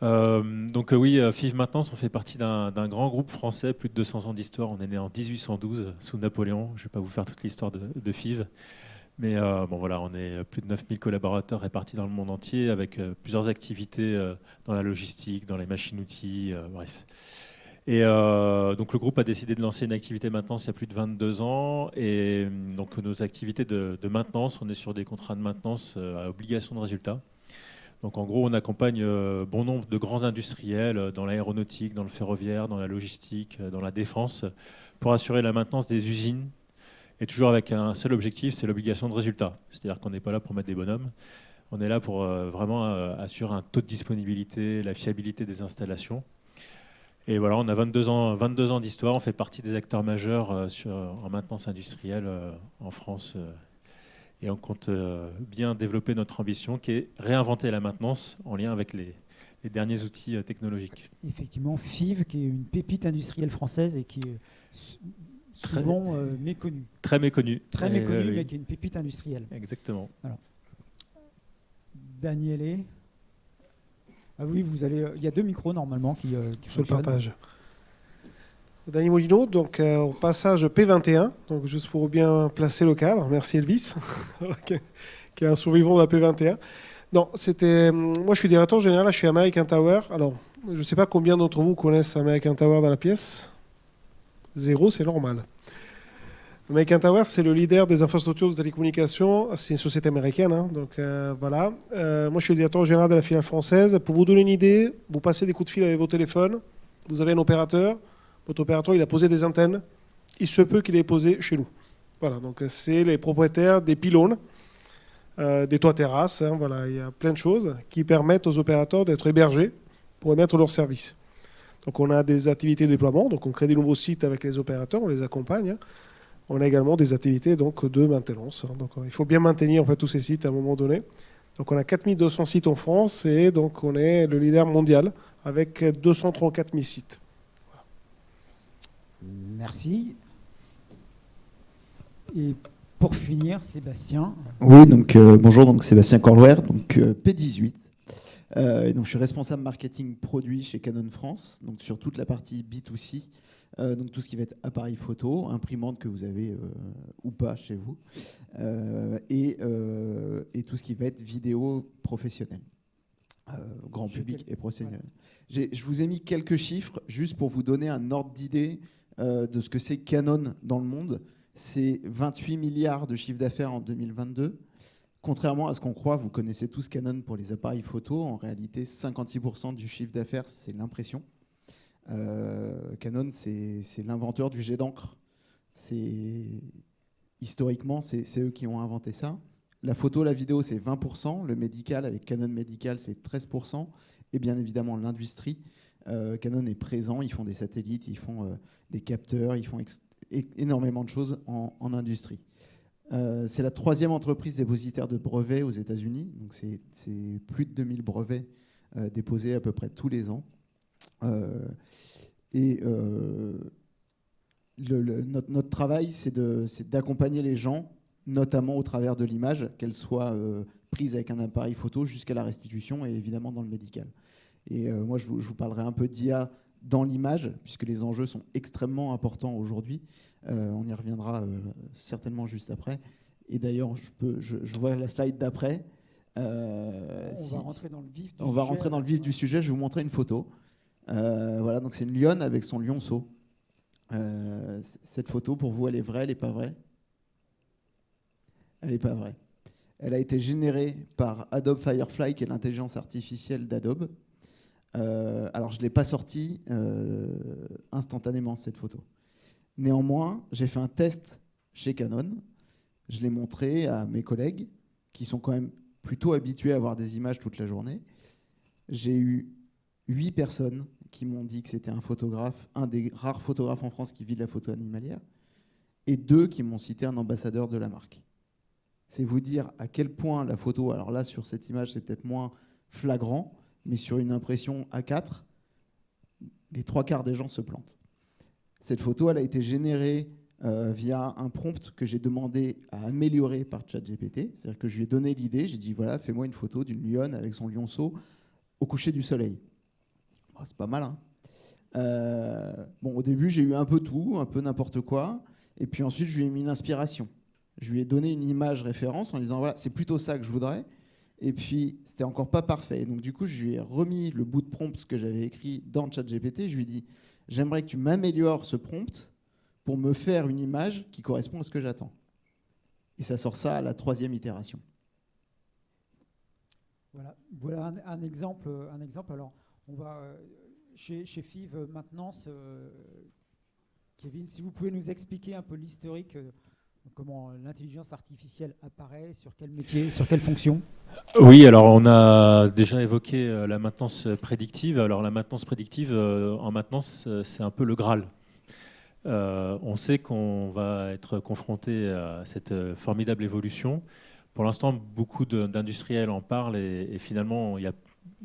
Oui, FIV Maintenance, on fait partie d'un grand groupe français, plus de 200 ans d'histoire. On est né en 1812 sous Napoléon. Je ne vais pas vous faire toute l'histoire de FIV, mais on est plus de 9000 collaborateurs répartis dans le monde entier avec plusieurs activités dans la logistique, dans les machines-outils, bref. Et donc le groupe a décidé de lancer une activité maintenance il y a plus de 22 ans. Et donc nos activités de maintenance, on est sur des contrats de maintenance à obligation de résultat. Donc en gros, on accompagne bon nombre de grands industriels dans l'aéronautique, dans le ferroviaire, dans la logistique, dans la défense, pour assurer la maintenance des usines. Et toujours avec un seul objectif, c'est l'obligation de résultat. C'est-à-dire qu'on n'est pas là pour mettre des bonhommes. On est là pour vraiment assurer un taux de disponibilité, la fiabilité des installations. Et voilà, on a 22 ans d'histoire. On fait partie des acteurs majeurs en maintenance industrielle en France. Et on compte bien développer notre ambition qui est réinventer la maintenance en lien avec les derniers outils technologiques. Effectivement, FIV, qui est une pépite industrielle française et qui est souvent méconnue. Très méconnue. Très méconnue, mais qui est une pépite industrielle. Exactement. Alors. Daniele. Ah oui, il y a 2 micros normalement qui sur le partage. Daniel Molino, donc au passage P21, donc juste pour bien placer le cadre. Merci Elvis, qui est un survivant de la P21. Non, moi je suis directeur général chez American Tower. Alors, je ne sais pas combien d'entre vous connaissent American Tower dans la pièce. 0, c'est normal. American Tower, c'est le leader des infrastructures de télécommunications. C'est une société américaine, hein, donc voilà. Moi, je suis le directeur général de la filiale française. Pour vous donner une idée, vous passez des coups de fil avec vos téléphones. Vous avez un opérateur. Votre opérateur, il a posé des antennes. Il se peut qu'il ait posé chez nous. Voilà, donc c'est les propriétaires des pylônes, des toits terrasses. Hein, voilà, il y a plein de choses qui permettent aux opérateurs d'être hébergés pour émettre leurs services. Donc on a des activités de déploiement. Donc on crée des nouveaux sites avec les opérateurs, on les accompagne. Hein. On a également des activités donc, de maintenance. Donc, il faut bien maintenir en fait, tous ces sites à un moment donné. Donc, on a 4200 sites en France et donc, on est le leader mondial avec 234 000 sites. Voilà. Merci. Et pour finir, Sébastien. Oui, donc bonjour, donc Sébastien Corlouer, donc P18. Et donc, je suis responsable marketing produit chez Canon France, donc sur toute la partie B2C. Donc tout ce qui va être appareil photo, imprimante que vous avez ou pas chez vous, et tout ce qui va être vidéo professionnelle, grand public et professionnel. Voilà. Je vous ai mis quelques chiffres juste pour vous donner un ordre d'idée de ce que c'est Canon dans le monde. C'est 28 milliards de chiffre d'affaires en 2022. Contrairement à ce qu'on croit, vous connaissez tous Canon pour les appareils photo. En réalité, 56% du chiffre d'affaires, c'est l'impression. Canon, c'est l'inventeur du jet d'encre. Historiquement, c'est eux qui ont inventé ça. La photo, la vidéo, c'est 20%. Le médical, avec Canon Medical, c'est 13%. Et bien évidemment, l'industrie. Canon est présent, ils font des satellites, ils font des capteurs, ils font énormément de choses en industrie. C'est la 3e entreprise dépositaire de brevets aux États-Unis. Donc c'est plus de 2000 brevets déposés à peu près tous les ans. Notre travail, c'est d'accompagner les gens, notamment au travers de l'image, qu'elle soit prise avec un appareil photo jusqu'à la restitution et évidemment dans le médical. Et moi, je vous parlerai un peu d'IA dans l'image, puisque les enjeux sont extrêmement importants aujourd'hui. On y reviendra certainement juste après. Et d'ailleurs, je vois la slide d'après. On va rentrer dans le vif du sujet. On va rentrer dans le vif du sujet. Je vais vous montrer une photo. Voilà, donc c'est une lionne avec son lionceau. Cette photo, pour vous, elle est vraie, elle n'est pas vraie? Elle n'est pas vraie. Elle a été générée par Adobe Firefly, qui est l'intelligence artificielle d'Adobe. Alors, je ne l'ai pas sortie instantanément, cette photo. Néanmoins, j'ai fait un test chez Canon. Je l'ai montré à mes collègues, qui sont quand même plutôt habitués à voir des images toute la journée. J'ai eu 8 personnes qui m'ont dit que c'était un photographe, un des rares photographes en France qui vit de la photo animalière, et 2 qui m'ont cité un ambassadeur de la marque. C'est vous dire à quel point la photo, alors là, sur cette image, c'est peut-être moins flagrant, mais sur une impression A4, les 3/4 des gens se plantent. Cette photo, elle a été générée via un prompt que j'ai demandé à améliorer par ChatGPT. C'est-à-dire que je lui ai donné l'idée, j'ai dit, voilà, fais-moi une photo d'une lionne avec son lionceau au coucher du soleil. Oh, c'est pas mal, hein. Bon, au début, j'ai eu un peu tout, un peu n'importe quoi. Et puis ensuite, je lui ai mis une inspiration. Je lui ai donné une image référence en lui disant, voilà, c'est plutôt ça que je voudrais. Et puis, c'était encore pas parfait. Donc, du coup, je lui ai remis le bout de prompt que j'avais écrit dans ChatGPT. Je lui ai dit, j'aimerais que tu m'améliores ce prompt pour me faire une image qui correspond à ce que j'attends. Et ça sort ça à la 3e itération. Voilà un exemple. Alors, on va chez FIV Maintenance. Kevin, si vous pouvez nous expliquer un peu l'historique, comment l'intelligence artificielle apparaît, sur quel métier, sur quelle fonction? Oui, alors on a déjà évoqué la maintenance prédictive. Alors la maintenance prédictive, en maintenance, c'est un peu le Graal. On sait qu'on va être confronté à cette formidable évolution. Pour l'instant, beaucoup d'industriels en parlent et finalement,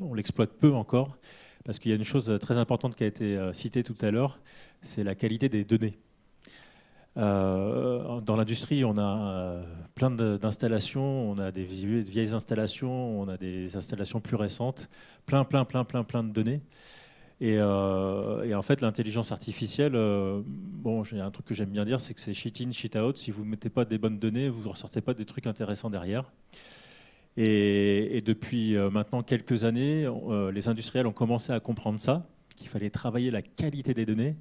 on l'exploite peu encore, parce qu'il y a une chose très importante qui a été citée tout à l'heure, c'est la qualité des données. Dans l'industrie, on a plein d'installations, on a des vieilles installations, on a des installations plus récentes, plein de données. Et en fait, l'intelligence artificielle, bon, j'ai un truc que j'aime bien dire, c'est que c'est shit in, shit out. Si vous ne mettez pas des bonnes données, vous ne ressortez pas des trucs intéressants derrière. Et depuis maintenant quelques années, les industriels ont commencé à comprendre ça, qu'il fallait travailler la qualité des données,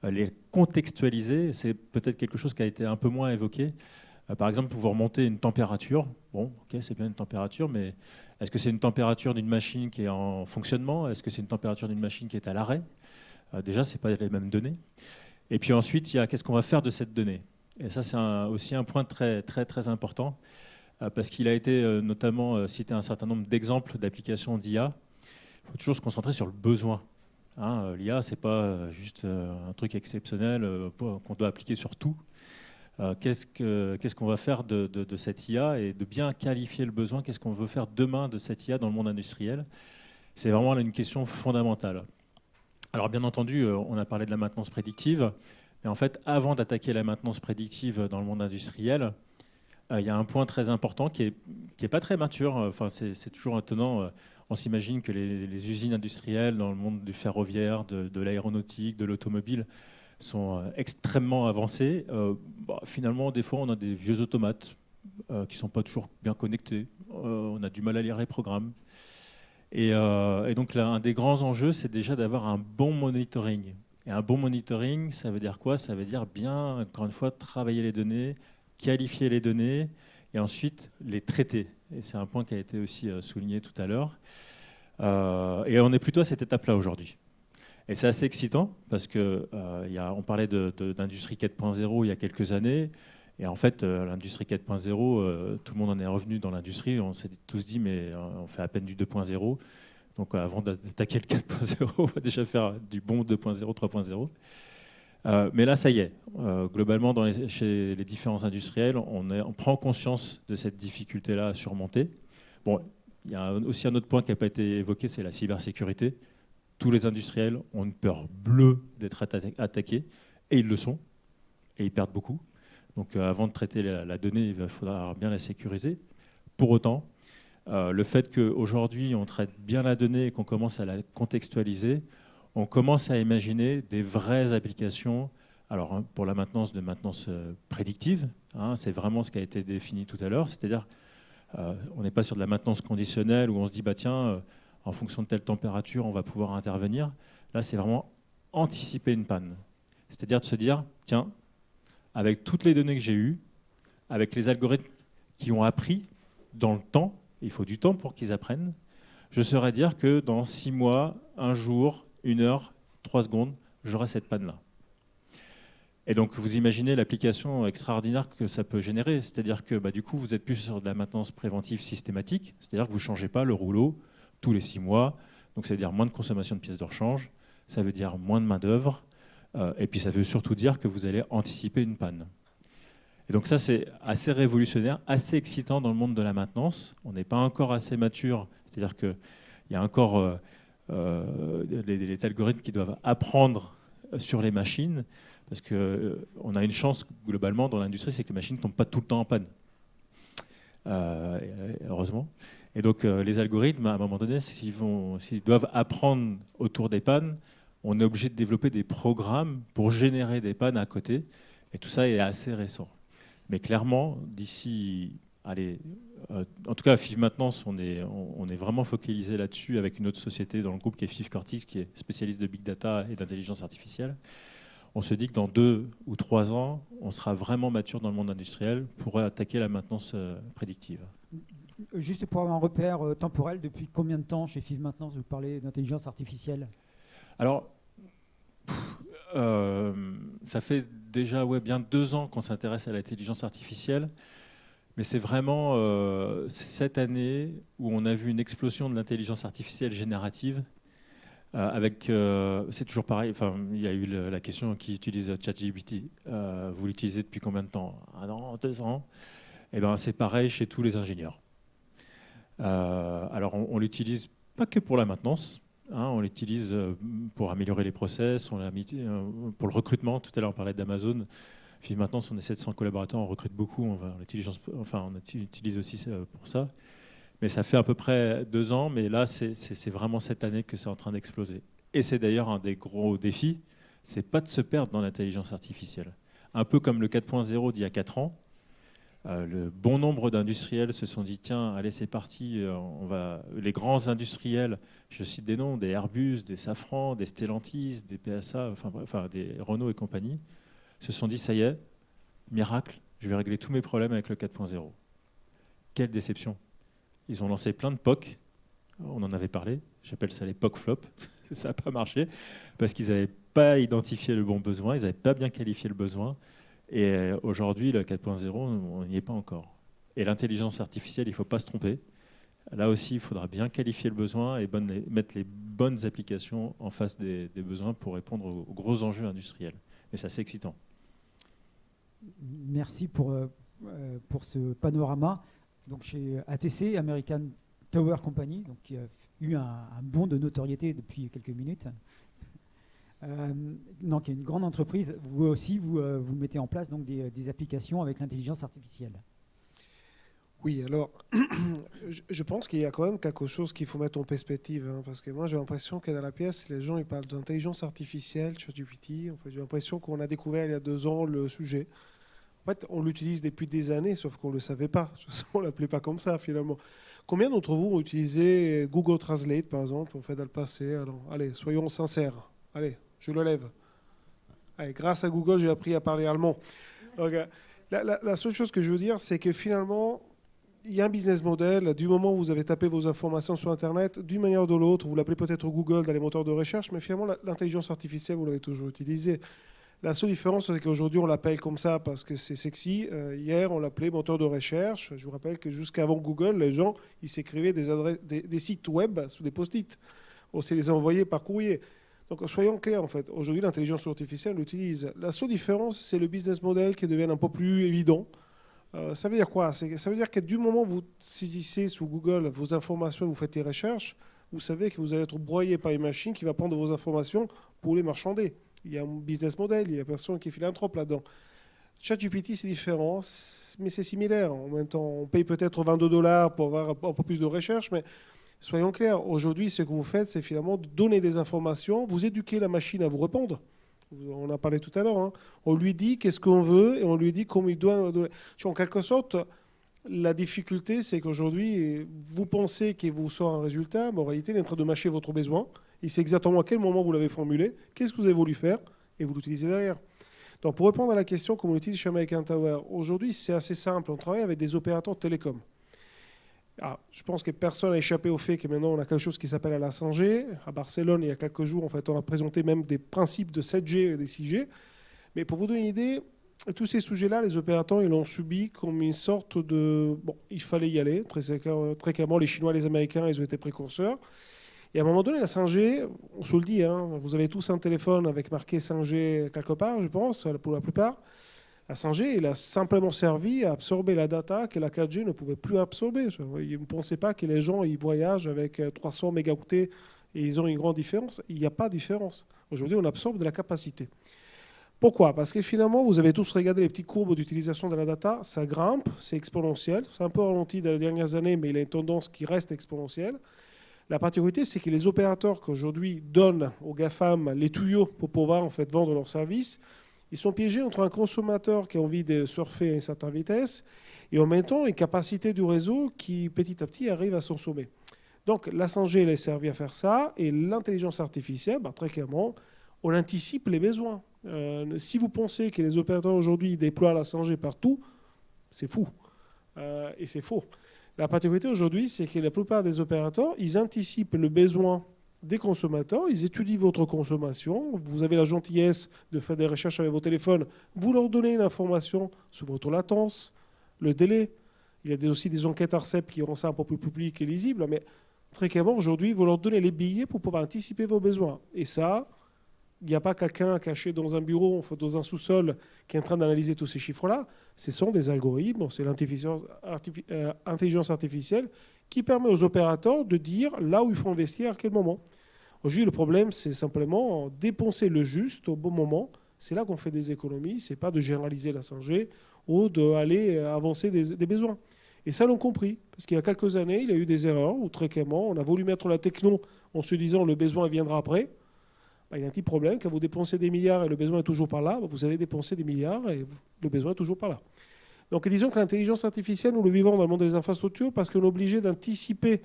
les contextualiser. C'est peut-être quelque chose qui a été un peu moins évoqué. Par exemple, vous remontez une température. Bon, ok, c'est bien une température, mais est-ce que c'est une température d'une machine qui est en fonctionnement? Est-ce que c'est une température d'une machine qui est à l'arrêt? Déjà, ce n'est pas les mêmes données. Et puis ensuite, il y a qu'est-ce qu'on va faire de cette donnée? Et ça, c'est aussi un point très important, parce qu'il a été notamment cité un certain nombre d'exemples d'applications d'IA. Il faut toujours se concentrer sur le besoin. Hein, l'IA, ce n'est pas juste un truc exceptionnel qu'on doit appliquer sur tout. Qu'est-ce qu'on va faire de cette IA et de bien qualifier le besoin? Qu'est-ce qu'on veut faire demain de cette IA dans le monde industriel? C'est vraiment une question fondamentale. Alors bien entendu, on a parlé de la maintenance prédictive, mais en fait, avant d'attaquer la maintenance prédictive dans le monde industriel, il y a un point très important qui est pas très mature. Enfin, c'est toujours étonnant. On s'imagine que les usines industrielles dans le monde du ferroviaire, de l'aéronautique, de l'automobile sont extrêmement avancées. Finalement, des fois, on a des vieux automates qui ne sont pas toujours bien connectés. On a du mal à lire les programmes. Et donc, là, un des grands enjeux, c'est déjà d'avoir un bon monitoring. Et un bon monitoring, ça veut dire quoi? Ça veut dire bien, encore une fois, travailler les données, qualifier les données et ensuite les traiter. Et c'est un point qui a été aussi souligné tout à l'heure. Et on est plutôt à cette étape-là aujourd'hui. Et c'est assez excitant parce qu'on parlait d'industrie 4.0 il y a quelques années. Et en fait, l'industrie 4.0, tout le monde en est revenu dans l'industrie. On s'est tous dit, mais on fait à peine du 2.0. Donc avant d'attaquer le 4.0, on va déjà faire du bon 2.0, 3.0. Mais là, ça y est. Globalement, chez les différents industriels, on prend conscience de cette difficulté-là à surmonter. Bon, il y a aussi un autre point qui n'a pas été évoqué, c'est la cybersécurité. Tous les industriels ont une peur bleue d'être attaqués, et ils le sont, et ils perdent beaucoup. Donc avant de traiter la donnée, il faudra bien la sécuriser. Pour autant, le fait qu'aujourd'hui on traite bien la donnée et qu'on commence à la contextualiser, on commence à imaginer des vraies applications. Alors pour la maintenance prédictive, c'est vraiment ce qui a été défini tout à l'heure, c'est-à-dire on n'est pas sur de la maintenance conditionnelle où on se dit bah tiens, en fonction de telle température, on va pouvoir intervenir. Là, c'est vraiment anticiper une panne. C'est-à-dire de se dire, tiens, avec toutes les données que j'ai eues, avec les algorithmes qui ont appris dans le temps, il faut du temps pour qu'ils apprennent, je saurais dire que dans 6 mois, 1 jour, 1 heure, 3 secondes, j'aurai cette panne-là. Et donc, vous imaginez l'application extraordinaire que ça peut générer. C'est-à-dire que du coup, vous êtes plus sur de la maintenance préventive systématique, c'est-à-dire que vous ne changez pas le rouleau tous les 6 mois. Donc ça veut dire moins de consommation de pièces de rechange, ça veut dire moins de main-d'œuvre, et puis ça veut surtout dire que vous allez anticiper une panne. Et donc ça, c'est assez révolutionnaire, assez excitant dans le monde de la maintenance. On n'est pas encore assez mature, c'est-à-dire qu'il y a encore les algorithmes qui doivent apprendre sur les machines, parce qu'on a une chance globalement dans l'industrie, c'est que les machines ne tombent pas tout le temps en panne. Heureusement. Et donc les algorithmes, à un moment donné, s'ils doivent apprendre autour des pannes, on est obligé de développer des programmes pour générer des pannes à côté. Et tout ça est assez récent. Mais clairement, d'ici, en tout cas à FIV Maintenance, on est vraiment focalisé là-dessus avec une autre société dans le groupe qui est FIV Cortex, qui est spécialiste de big data et d'intelligence artificielle. On se dit que dans 2 ou 3 ans, on sera vraiment mature dans le monde industriel pour attaquer la maintenance prédictive. Juste pour avoir un repère temporel, depuis combien de temps chez FIV Maintenance vous parlez d'intelligence artificielle? Alors, ça fait déjà bien 2 ans qu'on s'intéresse à l'intelligence artificielle, mais c'est vraiment cette année où on a vu une explosion de l'intelligence artificielle générative. C'est toujours pareil. Enfin, il y a eu la question qui utilise ChatGPT. Vous l'utilisez depuis combien de temps? 1 an, 2 ans? Eh ben, c'est pareil chez tous les ingénieurs. Alors, on l'utilise pas que pour la maintenance. On l'utilise pour améliorer les process, pour le recrutement. Tout à l'heure, on parlait d'Amazon. FIV Maintenance, on est 700 collaborateurs, on recrute beaucoup. On utilise aussi pour ça. Mais ça fait à peu près 2 ans, mais là, c'est vraiment cette année que c'est en train d'exploser. Et c'est d'ailleurs un des gros défis, c'est pas de se perdre dans l'intelligence artificielle. Un peu comme le 4.0 d'il y a 4 ans, le bon nombre d'industriels se sont dit, tiens, allez, c'est parti, les grands industriels, je cite des noms, des Airbus, des Safran, des Stellantis, des PSA, des Renault et compagnie, se sont dit, ça y est, miracle, je vais régler tous mes problèmes avec le 4.0. Quelle déception! Ils ont lancé plein de POC, on en avait parlé, j'appelle ça les POC flop, ça n'a pas marché, parce qu'ils n'avaient pas identifié le bon besoin, ils n'avaient pas bien qualifié le besoin, et aujourd'hui, le 4.0, on n'y est pas encore. Et l'intelligence artificielle, il ne faut pas se tromper. Là aussi, il faudra bien qualifier le besoin et mettre les bonnes applications en face des besoins pour répondre aux gros enjeux industriels. Mais ça, c'est excitant. Merci pour ce panorama. Donc chez ATC, American Tower Company, donc, qui a eu un bond de notoriété depuis quelques minutes. Donc, il y a une grande entreprise. Vous aussi, vous mettez en place donc, des applications avec l'intelligence artificielle. Oui, alors, je pense qu'il y a quand même quelque chose qu'il faut mettre en perspective. Parce que moi, j'ai l'impression que dans la pièce, les gens ils parlent d'intelligence artificielle, ChatGPT. En fait, j'ai l'impression qu'on a découvert il y a 2 ans le sujet. En fait, on l'utilise depuis des années, sauf qu'on ne le savait pas. On ne l'appelait pas comme ça, finalement. Combien d'entre vous ont utilisé Google Translate, par exemple, en fait, dans le passé? Alors, allez, soyons sincères. Allez, je le lève. Allez, grâce à Google, j'ai appris à parler allemand. Donc, la seule chose que je veux dire, c'est que finalement, il y a un business model. Du moment où vous avez tapé vos informations sur Internet, d'une manière ou de l'autre, vous l'appelez peut-être Google dans les moteurs de recherche, mais finalement, l'intelligence artificielle, vous l'avez toujours utilisée. La seule différence, c'est qu'aujourd'hui, on l'appelle comme ça parce que c'est sexy. Hier, on l'appelait moteur de recherche. Je vous rappelle que jusqu'avant Google, les gens, ils s'écrivaient des sites web sous des post-it. On s'est les envoyés par courrier. Donc, soyons clairs, en fait. Aujourd'hui, l'intelligence artificielle, on l'utilise. La seule différence, c'est le business model qui devient un peu plus évident. Ça veut dire quoi? Ça veut dire que du moment où vous saisissez sous Google vos informations, vous faites des recherches, vous savez que vous allez être broyé par une machine qui va prendre vos informations pour les marchander. Il y a un business model, il y a personne qui est philanthrope là-dedans. ChatGPT, c'est différent, mais c'est similaire. En même temps, on paye peut-être $22 pour avoir un peu plus de recherche, mais soyons clairs, aujourd'hui, ce que vous faites, c'est finalement de donner des informations, vous éduquez la machine à vous répondre. On en parlait tout à l'heure. Hein. On lui dit qu'est-ce qu'on veut et on lui dit comment il doit donner. En quelque sorte, la difficulté, c'est qu'aujourd'hui, vous pensez qu'il vous sort un résultat, mais en réalité, il est en train de mâcher votre besoin. Il sait exactement à quel moment vous l'avez formulé, qu'est-ce que vous avez voulu faire, et vous l'utilisez derrière. Donc, pour répondre à la question, comment on l'utilise chez American Tower, aujourd'hui, c'est assez simple. On travaille avec des opérateurs de télécom. Ah, je pense que personne n'a échappé au fait que maintenant, on a quelque chose qui s'appelle la 5G. À Barcelone, il y a quelques jours, en fait, on a présenté même des principes de 7G et des 6G. Mais pour vous donner une idée, tous ces sujets-là, les opérateurs, ils l'ont subi comme une sorte de... Bon, il fallait y aller. Très clairement, les Chinois et les Américains, ils ont été précurseurs. Et à un moment donné, la 5G, on se le dit, hein, vous avez tous un téléphone avec marqué 5G quelque part, je pense, pour la plupart. La 5G, il a simplement servi à absorber la data que la 4G ne pouvait plus absorber. Ne pensez pas que les gens ils voyagent avec 300 mégaoctets et ils ont une grande différence. Il n'y a pas de différence. Aujourd'hui, on absorbe de la capacité. Pourquoi? Parce que finalement, vous avez tous regardé les petites courbes d'utilisation de la data, ça grimpe, c'est exponentiel. C'est un peu ralenti dans les dernières années, mais il a une tendance qui reste exponentielle. La particularité, c'est que les opérateurs qu'aujourd'hui donnent aux GAFAM les tuyaux pour pouvoir en fait vendre leurs services, ils sont piégés entre un consommateur qui a envie de surfer à une certaine vitesse et en même temps une capacité du réseau qui petit à petit arrive à son sommet. Donc la 5G elle est servie à faire ça et l'intelligence artificielle, très clairement, on anticipe les besoins. Si vous pensez que les opérateurs aujourd'hui déploient la 5G partout, c'est fou. Et c'est faux. La particularité aujourd'hui, c'est que la plupart des opérateurs, ils anticipent le besoin des consommateurs, ils étudient votre consommation, vous avez la gentillesse de faire des recherches avec vos téléphones, vous leur donnez une information sur votre latence, le délai. Il y a aussi des enquêtes ARCEP qui rendent ça un peu plus public et lisible, mais très clairement, aujourd'hui, vous leur donnez les billets pour pouvoir anticiper vos besoins. Et ça, il n'y a pas quelqu'un caché dans un bureau, dans un sous-sol, qui est en train d'analyser tous ces chiffres-là. Ce sont des algorithmes, c'est l'intelligence artificielle qui permet aux opérateurs de dire là où il faut investir à quel moment. Aujourd'hui, le problème, c'est simplement dépenser le juste au bon moment. C'est là qu'on fait des économies. Ce n'est pas de généraliser la 5G ou d'aller avancer des besoins. Et ça, l'ont compris. Parce qu'il y a quelques années, il y a eu des erreurs où, très clairement, on a voulu mettre la techno en se disant le besoin viendra après. Il y a un petit problème. Quand vous dépensez des milliards et le besoin est toujours par là, vous allez dépenser des milliards et le besoin est toujours par là. Donc disons que l'intelligence artificielle, nous le vivons dans le monde des infrastructures parce qu'on est obligé d'anticiper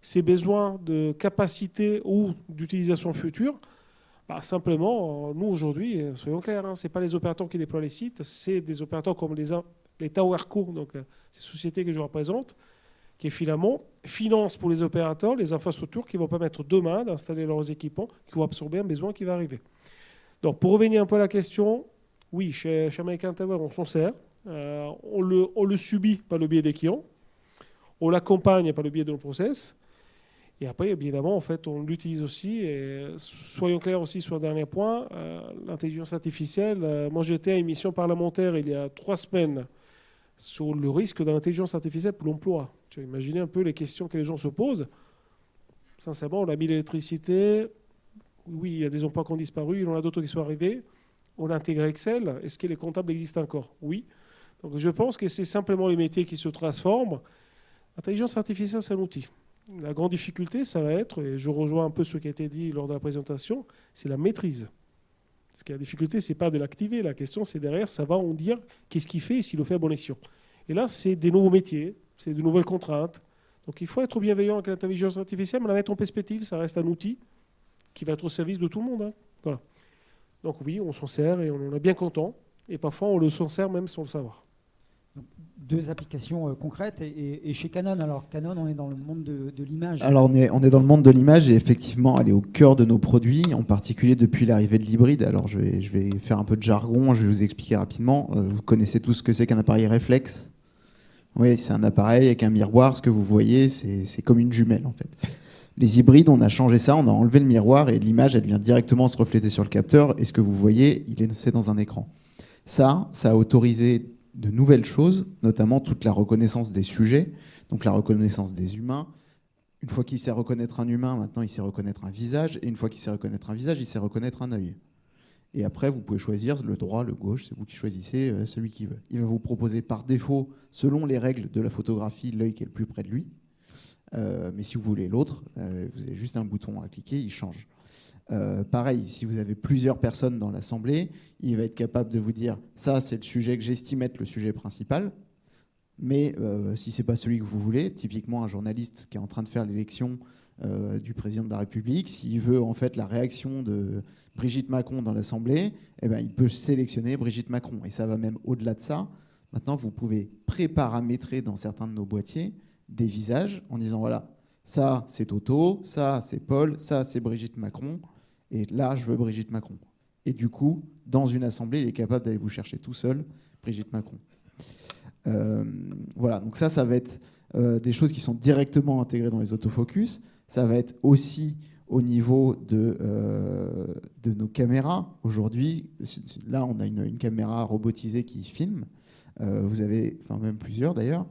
ces besoins de capacité ou d'utilisation future. Simplement, nous aujourd'hui, soyons clairs, ce n'est pas les opérateurs qui déploient les sites, c'est des opérateurs comme les TowerCo, donc ces sociétés que je représente, qui finalement financent pour les opérateurs les infrastructures qui vont permettre demain d'installer leurs équipements, qui vont absorber un besoin qui va arriver. Donc pour revenir un peu à la question, oui, chez American Tower, on s'en sert. On le subit par le biais des clients, on l'accompagne par le biais de nos process, et après, évidemment, en fait, on l'utilise aussi. Et soyons clairs aussi sur un dernier point, l'intelligence artificielle. Moi, j'étais à une mission parlementaire il y a 3 semaines sur le risque de l'intelligence artificielle pour l'emploi. Tu as imaginé un peu les questions que les gens se posent. Sincèrement, on a mis l'électricité. Oui, il y a des emplois qui ont disparu, il y en a d'autres qui sont arrivés. On a intégré Excel. Est-ce que les comptables existent encore? Oui. Donc je pense que c'est simplement les métiers qui se transforment. L'intelligence artificielle, c'est un outil. La grande difficulté, ça va être, et je rejoins un peu ce qui a été dit lors de la présentation, c'est la maîtrise. Parce que la difficulté, ce n'est pas de l'activer. La question, c'est derrière, ça va en dire qu'est-ce qu'il fait et s'il le fait à bon escient. Et là, c'est des nouveaux métiers, c'est de nouvelles contraintes. Donc il faut être bienveillant avec l'intelligence artificielle, mais la mettre en perspective, ça reste un outil qui va être au service de tout le monde. Hein. Voilà. Donc oui, on s'en sert et on en est bien content. Et parfois, on le s'en sert même sans le savoir. Deux applications concrètes. Et chez Canon, alors Canon, on est dans le monde de l'image. Alors on est dans le monde de l'image et effectivement, elle est au cœur de nos produits, en particulier depuis l'arrivée de l'hybride. Alors je vais faire un peu de jargon, je vais vous expliquer rapidement. Vous connaissez tous ce que c'est qu'un appareil réflexe. Oui, c'est un appareil avec un miroir. Ce que vous voyez, c'est comme une jumelle en fait. Les hybrides, on a changé ça, on a enlevé le miroir et l'image, elle vient directement se refléter sur le capteur. Et ce que vous voyez, c'est dans un écran. Ça a autorisé de nouvelles choses, notamment toute la reconnaissance des sujets, donc la reconnaissance des humains. Une fois qu'il sait reconnaître un humain, maintenant il sait reconnaître un visage, et une fois qu'il sait reconnaître un visage, il sait reconnaître un œil. Et après, vous pouvez choisir le droit, le gauche, c'est vous qui choisissez celui qui veut. Il va vous proposer par défaut, selon les règles de la photographie, l'œil qui est le plus près de lui. Mais si vous voulez l'autre, vous avez juste un bouton à cliquer, il change. Pareil, si vous avez plusieurs personnes dans l'assemblée, il va être capable de vous dire ça c'est le sujet que j'estime être le sujet principal, mais si c'est pas celui que vous voulez, typiquement un journaliste qui est en train de faire l'élection du président de la République, s'il veut en fait la réaction de Brigitte Macron dans l'assemblée, eh ben, il peut sélectionner Brigitte Macron, et ça va même au-delà de ça. Maintenant vous pouvez préparamétrer dans certains de nos boîtiers des visages en disant voilà, ça c'est Toto, ça c'est Paul, ça c'est Brigitte Macron. Et là, je veux Brigitte Macron. Et du coup, dans une assemblée, il est capable d'aller vous chercher tout seul Brigitte Macron. Voilà, donc ça va être des choses qui sont directement intégrées dans les autofocus. Ça va être aussi au niveau de nos caméras. Aujourd'hui, là, on a une caméra robotisée qui filme. Vous avez, enfin même plusieurs d'ailleurs.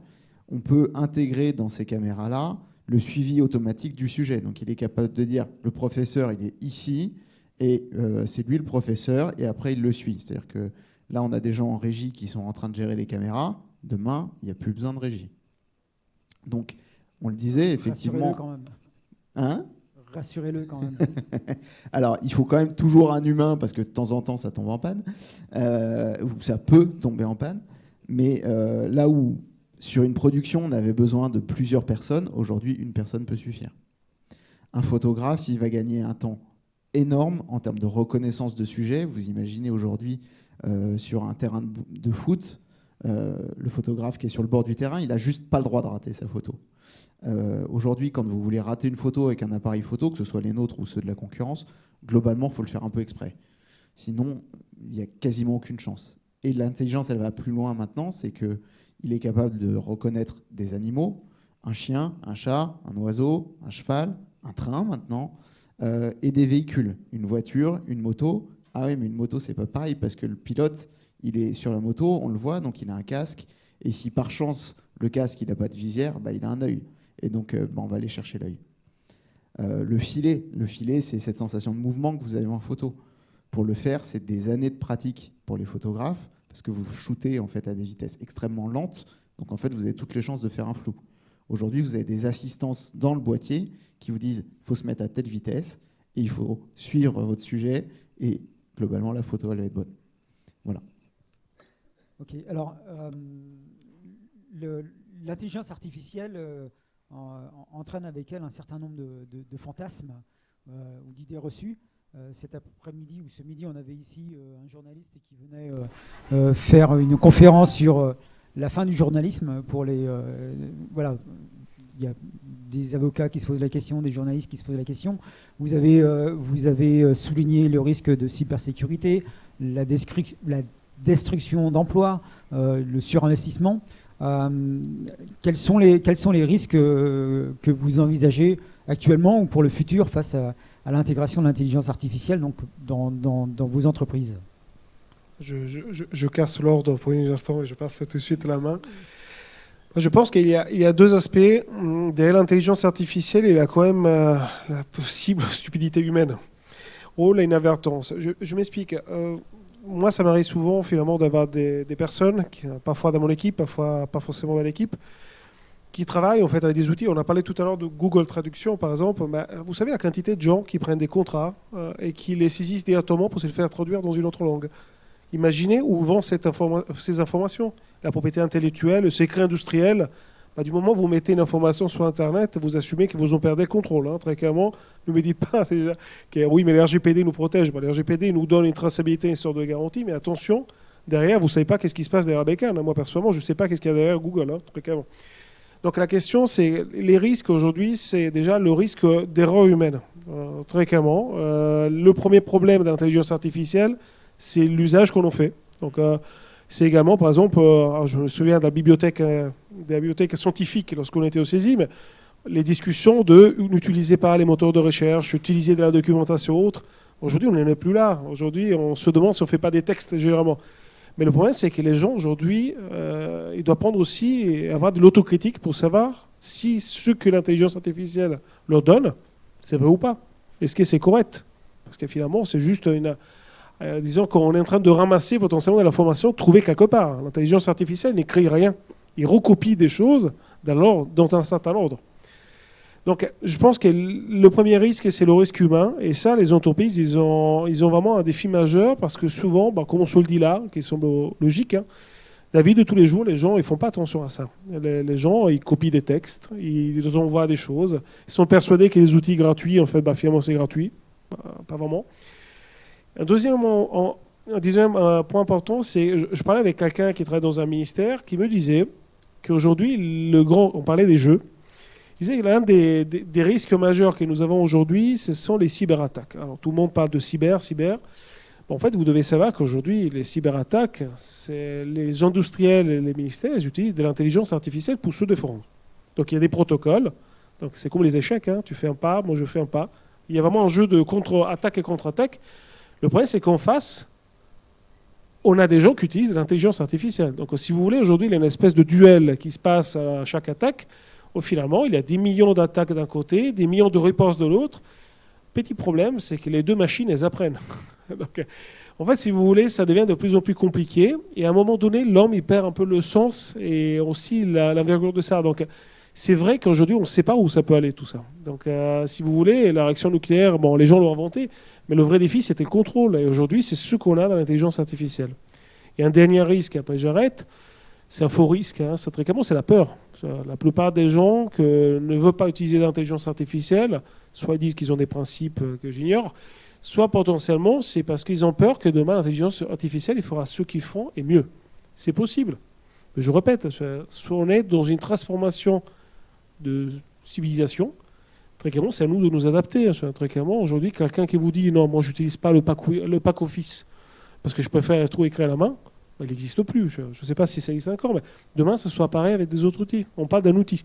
On peut intégrer dans ces caméras-là le suivi automatique du sujet. Donc il est capable de dire le professeur il est ici et c'est lui le professeur et après il le suit. C'est-à-dire que là on a des gens en régie qui sont en train de gérer les caméras. Demain il n'y a plus besoin de régie. Donc on le disait effectivement. Rassurez-le quand même. Hein ? Rassurez-le quand même. Alors il faut quand même toujours un humain parce que de temps en temps ça tombe en panne ou ça peut tomber en panne. Mais là où sur une production, on avait besoin de plusieurs personnes. Aujourd'hui, une personne peut suffire. Un photographe, il va gagner un temps énorme en termes de reconnaissance de sujet. Vous imaginez aujourd'hui, sur un terrain de foot, le photographe qui est sur le bord du terrain, il n'a juste pas le droit de rater sa photo. Aujourd'hui, quand vous voulez rater une photo avec un appareil photo, que ce soit les nôtres ou ceux de la concurrence, globalement, il faut le faire un peu exprès. Sinon, il n'y a quasiment aucune chance. Et l'intelligence, elle va plus loin maintenant, c'est que il est capable de reconnaître des animaux, un chien, un chat, un oiseau, un cheval, un train maintenant, et des véhicules, une voiture, une moto. Ah oui, mais une moto, c'est pas pareil parce que le pilote, il est sur la moto, on le voit, donc il a un casque. Et si par chance, le casque, il n'a pas de visière, bah, il a un œil. Et donc, on va aller chercher l'œil. Le filet, c'est cette sensation de mouvement que vous avez en photo. Pour le faire, c'est des années de pratique pour les photographes. Parce que vous shootez en fait à des vitesses extrêmement lentes, donc en fait vous avez toutes les chances de faire un flou. Aujourd'hui, vous avez des assistances dans le boîtier qui vous disent il faut se mettre à telle vitesse et il faut suivre votre sujet et globalement la photo elle va être bonne. Voilà. Ok. Alors l'intelligence artificielle entraîne avec elle un certain nombre de fantasmes ou d'idées reçues. Cet après-midi ou ce midi, on avait ici un journaliste qui venait faire une conférence sur la fin du journalisme pour les... voilà, il y a des avocats qui se posent la question, des journalistes qui se posent la question. Vous avez souligné le risque de cybersécurité, la destruction d'emplois, le surinvestissement. Quels sont les risques que vous envisagez actuellement ou pour le futur face à l'intégration de l'intelligence artificielle donc, dans vos entreprises? Je casse l'ordre pour un instant et je passe tout de suite la main. Je pense qu'il y a deux aspects. Derrière l'intelligence artificielle, il y a quand même la possible stupidité humaine. Oh, la inadvertance. Je m'explique. Moi, ça m'arrive souvent finalement d'avoir des personnes, parfois dans mon équipe, parfois pas forcément dans l'équipe, qui travaillent en fait avec des outils. On a parlé tout à l'heure de Google Traduction, par exemple. Mais vous savez la quantité de gens qui prennent des contrats et qui les saisissent directement pour se les faire traduire dans une autre langue. Imaginez où vont ces informations. La propriété intellectuelle, le secret industriel. Bah, du moment où vous mettez une information sur Internet, vous assumez que vous en perdez le contrôle. Hein, très clairement, ne me dites pas que oui, mais le RGPD nous protège. Bah, le RGPD nous donne une traçabilité, une sorte de garantie, mais attention, derrière, vous ne savez pas qu'est-ce qui se passe derrière la bécane. Moi, personnellement, je ne sais pas qu'est-ce qu'il y a derrière Google, très clairement. Donc la question, c'est les risques aujourd'hui, c'est déjà le risque d'erreur humaine, très clairement. Le premier problème de l'intelligence artificielle, c'est l'usage qu'on en fait. Donc c'est également, par exemple, je me souviens de la bibliothèque scientifique lorsqu'on était au CESI, mais les discussions de n'utiliser pas les moteurs de recherche, utiliser de la documentation autre. Aujourd'hui, on n'en est plus là. Aujourd'hui, on se demande si on ne fait pas des textes généralement. Mais le problème, c'est que les gens, aujourd'hui, ils doivent prendre aussi et avoir de l'autocritique pour savoir si ce que l'intelligence artificielle leur donne, c'est vrai ou pas. Est-ce que c'est correct? Parce que finalement, c'est juste disons qu'on est en train de ramasser potentiellement de l'information trouvée quelque part. L'intelligence artificielle n'écrit rien. Il recopie des choses dans un certain ordre. Donc, je pense que le premier risque, c'est le risque humain. Et ça, les entreprises, ils ont vraiment un défi majeur parce que souvent, comme on se le dit là, qui semble logique, la vie de tous les jours, les gens, ils font pas attention à ça. Les gens, ils copient des textes, ils envoient des choses. Ils sont persuadés que les outils gratuits, en fait, finalement, c'est gratuit. Pas vraiment. Un deuxième point important, c'est je parlais avec quelqu'un qui travaille dans un ministère qui me disait qu'aujourd'hui, on parlait des jeux. Il disait que l'un des risques majeurs que nous avons aujourd'hui, ce sont les cyberattaques. Alors, tout le monde parle de cyber. En fait, vous devez savoir qu'aujourd'hui, les cyberattaques, c'est les industriels et les ministères, ils utilisent de l'intelligence artificielle pour se défendre. Donc, il y a des protocoles. Donc, c'est comme les échecs. Tu fais un pas, moi je fais un pas. Il y a vraiment un jeu de contre-attaque et contre-attaque. Le problème, c'est qu'en face, on a des gens qui utilisent de l'intelligence artificielle. Donc, si vous voulez, aujourd'hui, il y a une espèce de duel qui se passe à chaque attaque. Finalement, il y a 10 millions d'attaques d'un côté, des millions de ripostes de l'autre. Petit problème, c'est que les deux machines, elles apprennent. Donc, en fait, si vous voulez, ça devient de plus en plus compliqué. Et à un moment donné, l'homme, il perd un peu le sens et aussi l'envergure de ça. Donc, c'est vrai qu'aujourd'hui, on ne sait pas où ça peut aller, tout ça. Donc, si vous voulez, la réaction nucléaire, les gens l'ont inventé, mais le vrai défi, c'était le contrôle. Et aujourd'hui, c'est ce qu'on a dans l'intelligence artificielle. Et un dernier risque, après j'arrête, c'est un faux risque, c'est très clairement, c'est la peur. La plupart des gens ne veulent pas utiliser l'intelligence artificielle, soit ils disent qu'ils ont des principes que j'ignore, soit potentiellement c'est parce qu'ils ont peur que demain l'intelligence artificielle il fera ce qu'ils font et mieux. C'est possible. Mais je répète, soit on est dans une transformation de civilisation, très clairement c'est à nous de nous adapter. Très clairement, aujourd'hui, quelqu'un qui vous dit non, moi j'utilise pas le pack office parce que je préfère tout écrire à la main, il n'existe plus. Je ne sais pas si ça existe encore, mais demain, ce soit pareil avec des autres outils. On parle d'un outil.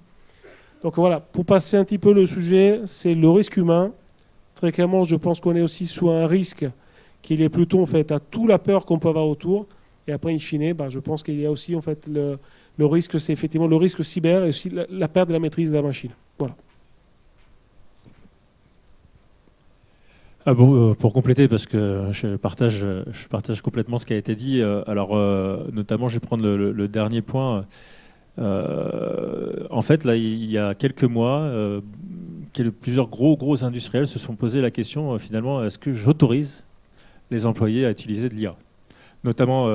Donc voilà, pour passer un petit peu le sujet, c'est le risque humain. Très clairement, je pense qu'on est aussi sous un risque qui est plutôt en fait à toute la peur qu'on peut avoir autour. Et après, in fine, je pense qu'il y a aussi en fait le risque, c'est effectivement le risque cyber et aussi la perte de la maîtrise de la machine. Voilà. Pour compléter, parce que je partage complètement ce qui a été dit. Notamment, je vais prendre le dernier point. En fait, là, il y a quelques mois, plusieurs gros industriels se sont posé la question, finalement, est-ce que j'autorise les employés à utiliser de l'IA? Notamment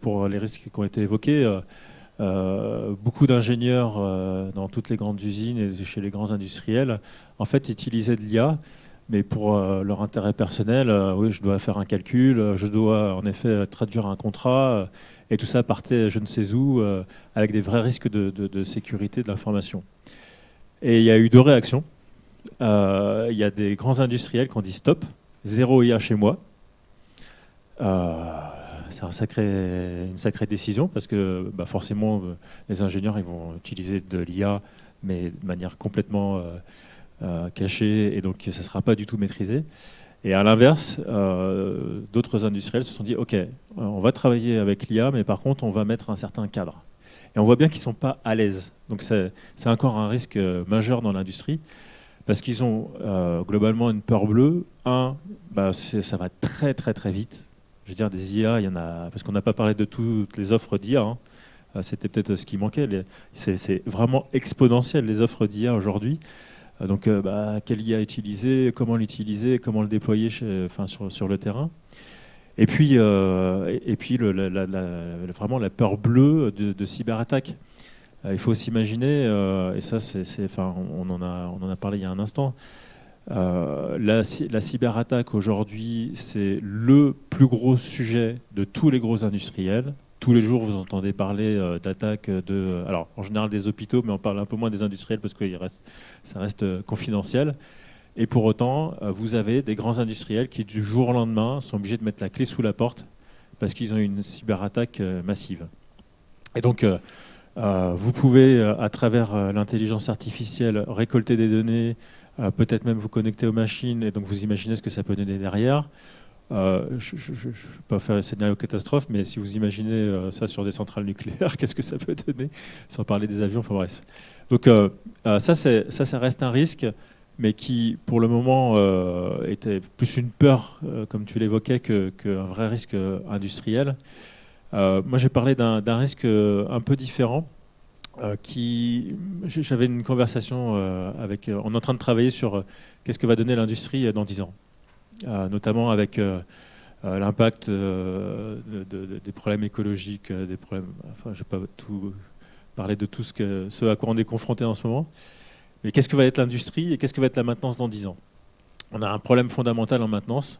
pour les risques qui ont été évoqués. Beaucoup d'ingénieurs dans toutes les grandes usines et chez les grands industriels, en fait, utilisaient de l'IA. Mais pour leur intérêt personnel, oui, je dois faire un calcul, je dois en effet traduire un contrat, et tout ça partait je ne sais où, avec des vrais risques de sécurité de l'information. Et il y a eu deux réactions. Il y a des grands industriels qui ont dit stop, zéro IA chez moi. C'est une sacrée décision, parce que forcément, les ingénieurs ils vont utiliser de l'IA, mais de manière complètement caché, et donc ça ne sera pas du tout maîtrisé. Et à l'inverse, d'autres industriels se sont dit ok, on va travailler avec l'IA, mais par contre on va mettre un certain cadre. Et on voit bien qu'ils ne sont pas à l'aise. Donc c'est encore un risque majeur dans l'industrie, parce qu'ils ont globalement une peur bleue. Ça va très très très vite. Je veux dire, des IA, il y en a, parce qu'on n'a pas parlé de toutes les offres d'IA. C'était peut-être ce qui manquait. C'est vraiment exponentiel, les offres d'IA aujourd'hui. Donc, quelle IA utiliser, comment l'utiliser, comment le déployer sur le terrain. Et puis vraiment la peur bleue de cyberattaque. Il faut s'imaginer, et ça, on en a parlé il y a un instant, La cyberattaque aujourd'hui, c'est le plus gros sujet de tous les gros industriels. Tous les jours, vous entendez parler d'attaques alors en général des hôpitaux, mais on parle un peu moins des industriels parce que ça reste confidentiel. Et pour autant, vous avez des grands industriels qui, du jour au lendemain, sont obligés de mettre la clé sous la porte parce qu'ils ont une cyberattaque massive. Et donc, vous pouvez, à travers l'intelligence artificielle, récolter des données, peut-être même vous connecter aux machines, et donc vous imaginez ce que ça peut donner derrière. Je ne vais pas faire un scénario catastrophe, mais si vous imaginez ça sur des centrales nucléaires, qu'est-ce que ça peut donner, sans parler des avions, enfin bref. Donc ça reste un risque, mais qui, pour le moment, était plus une peur, comme tu l'évoquais, qu'un vrai risque industriel. Moi, j'ai parlé d'un risque un peu différent. J'avais une conversation on est en train de travailler sur qu'est-ce que va donner l'industrie dans 10 ans, notamment avec l'impact des problèmes écologiques, des problèmes. Enfin, je ne vais pas tout parler de tout ce à quoi on est confronté en ce moment. Mais qu'est-ce que va être l'industrie et qu'est-ce que va être la maintenance dans 10 ans? On a un problème fondamental en maintenance,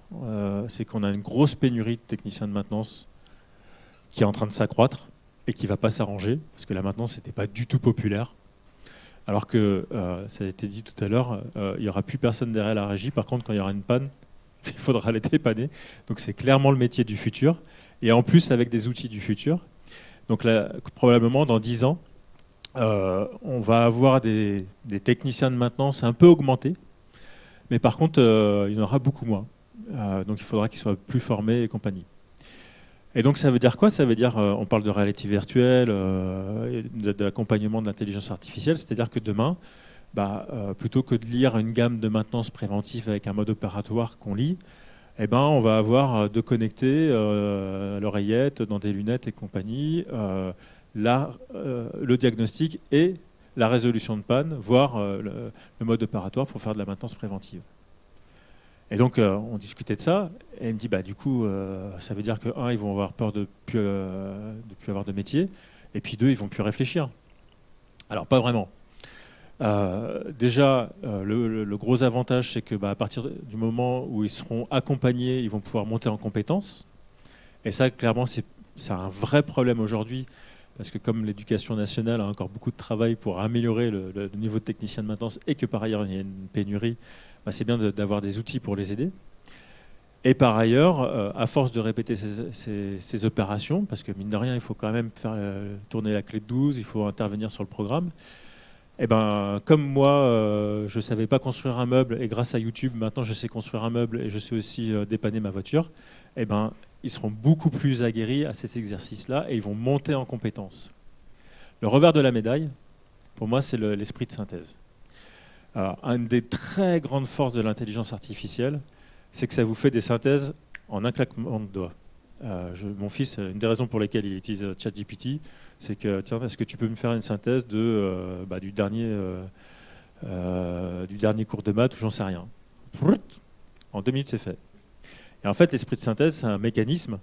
c'est qu'on a une grosse pénurie de techniciens de maintenance qui est en train de s'accroître et qui ne va pas s'arranger, parce que la maintenance n'était pas du tout populaire. Alors que, ça a été dit tout à l'heure, il n'y aura plus personne derrière la régie. Par contre, quand il y aura une panne, il faudra les dépanner. Donc c'est clairement le métier du futur, et en plus avec des outils du futur. Donc là, probablement dans 10 ans, on va avoir des techniciens de maintenance un peu augmentés, mais par contre, il y en aura beaucoup moins. Donc il faudra qu'ils soient plus formés et compagnie. Et donc ça veut dire quoi? Ça veut dire, on parle de réalité virtuelle, d'accompagnement de l'intelligence artificielle, c'est-à-dire que demain, plutôt que de lire une gamme de maintenance préventive avec un mode opératoire qu'on lit, on va avoir de connecter l'oreillette dans des lunettes et compagnie, le diagnostic et la résolution de panne, voire le mode opératoire pour faire de la maintenance préventive. Et donc, on discutait de ça, et il me dit, du coup, ça veut dire que, un, ils vont avoir peur de plus avoir de métier, et puis deux, ils vont plus réfléchir. Alors, pas vraiment. Déjà, le gros avantage, c'est que à partir du moment où ils seront accompagnés, ils vont pouvoir monter en compétences. Et ça, clairement, c'est un vrai problème aujourd'hui, parce que comme l'éducation nationale a encore beaucoup de travail pour améliorer le niveau de technicien de maintenance, et que par ailleurs, il y a une pénurie, c'est bien d'avoir des outils pour les aider. Et par ailleurs, à force de répéter ces opérations, parce que mine de rien, il faut quand même faire tourner la clé de 12, il faut intervenir sur le programme, comme moi, je ne savais pas construire un meuble, et grâce à YouTube, maintenant je sais construire un meuble, et je sais aussi dépanner ma voiture, ils seront beaucoup plus aguerris à ces exercices-là, et ils vont monter en compétences. Le revers de la médaille, pour moi, c'est l'esprit de synthèse. Une des très grandes forces de l'intelligence artificielle, c'est que ça vous fait des synthèses en un claquement de doigts. Mon fils, une des raisons pour lesquelles il utilise ChatGPT, c'est que, tiens, est-ce que tu peux me faire une synthèse du dernier cours de maths ou j'en sais rien. En 2 minutes, c'est fait. Et en fait, l'esprit de synthèse, c'est un mécanisme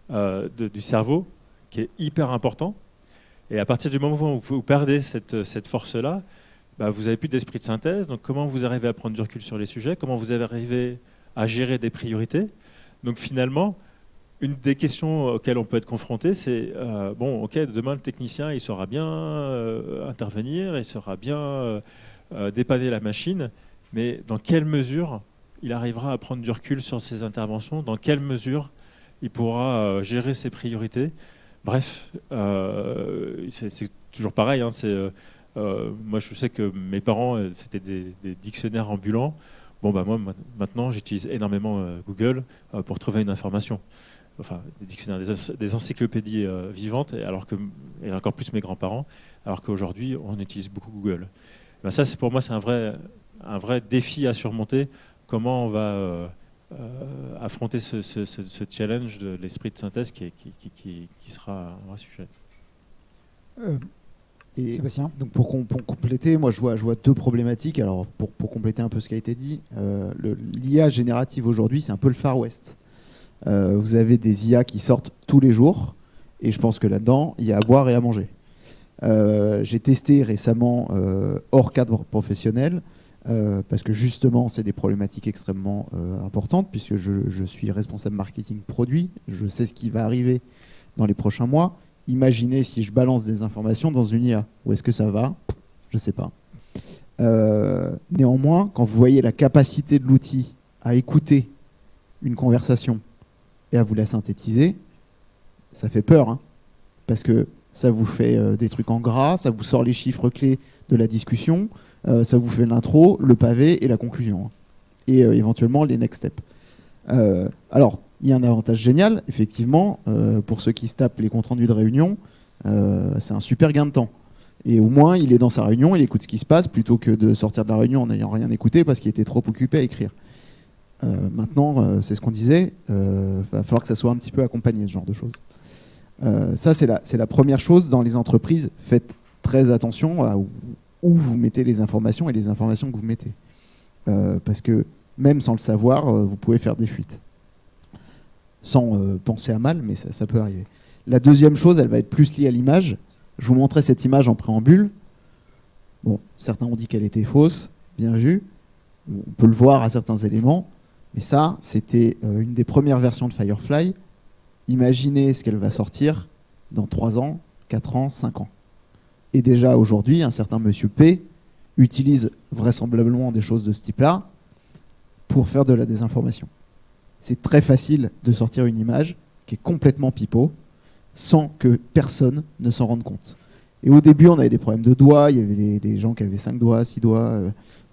du cerveau qui est hyper important. Et à partir du moment où vous perdez cette force-là, vous n'avez plus d'esprit de synthèse. Donc comment vous arrivez à prendre du recul sur les sujets? Comment vous arrivez à gérer des priorités? Donc finalement, une des questions auxquelles on peut être confronté, c'est demain le technicien, il saura bien intervenir, il saura bien dépanner la machine, mais dans quelle mesure il arrivera à prendre du recul sur ses interventions? Dans quelle mesure il pourra gérer ses priorités? Bref, c'est toujours pareil. Moi, je sais que mes parents, c'était des dictionnaires ambulants. Moi, maintenant, j'utilise énormément Google pour trouver une information. Enfin, des dictionnaires, des encyclopédies vivantes, et encore plus mes grands-parents, alors qu'aujourd'hui, on utilise beaucoup Google. Ça, pour moi, c'est un vrai défi à surmonter. Comment on va affronter ce challenge de l'esprit de synthèse qui sera un vrai sujet. Et Sébastien. Donc pour compléter, moi je vois 2 problématiques. Alors pour compléter un peu ce qui a été dit, l'IA générative aujourd'hui, c'est un peu le Far West. Vous avez des IA qui sortent tous les jours, et je pense que là-dedans, il y a à boire et à manger. J'ai testé récemment, hors cadre professionnel, parce que justement, c'est des problématiques extrêmement importantes, puisque je suis responsable marketing produit, je sais ce qui va arriver dans les prochains mois. Imaginez si je balance des informations dans une IA. Où est-ce que ça va? Je ne sais pas. Néanmoins, quand vous voyez la capacité de l'outil à écouter une conversation et à vous la synthétiser, ça fait peur, hein, parce que ça vous fait des trucs en gras, ça vous sort les chiffres clés de la discussion, ça vous fait l'intro, le pavé et la conclusion, hein, et éventuellement les next steps. Alors, il y a un avantage génial, effectivement, pour ceux qui se tapent les comptes rendus de réunion, c'est un super gain de temps. Et au moins, il est dans sa réunion, il écoute ce qui se passe, plutôt que de sortir de la réunion en n'ayant rien écouté parce qu'il était trop occupé à écrire. Maintenant, c'est ce qu'on disait, va falloir que ça soit un petit peu accompagné, ce genre de choses. Ça, c'est la première chose dans les entreprises. Faites très attention à où vous mettez les informations et les informations que vous mettez. Parce que même sans le savoir, vous pouvez faire des fuites. Sans penser à mal, mais ça peut arriver. La deuxième chose, elle va être plus liée à l'image. Je vous montrais cette image en préambule. Bon, certains ont dit qu'elle était fausse, bien vu. On peut le voir à certains éléments. Mais ça, c'était une des premières versions de Firefly. Imaginez ce qu'elle va sortir dans 3 ans, 4 ans, 5 ans. Et déjà aujourd'hui, un certain monsieur P utilise vraisemblablement des choses de ce type-là pour faire de la désinformation. C'est très facile de sortir une image qui est complètement pipeau sans que personne ne s'en rende compte. Et au début, on avait des problèmes de doigts, il y avait des gens qui avaient 5 doigts, 6 doigts,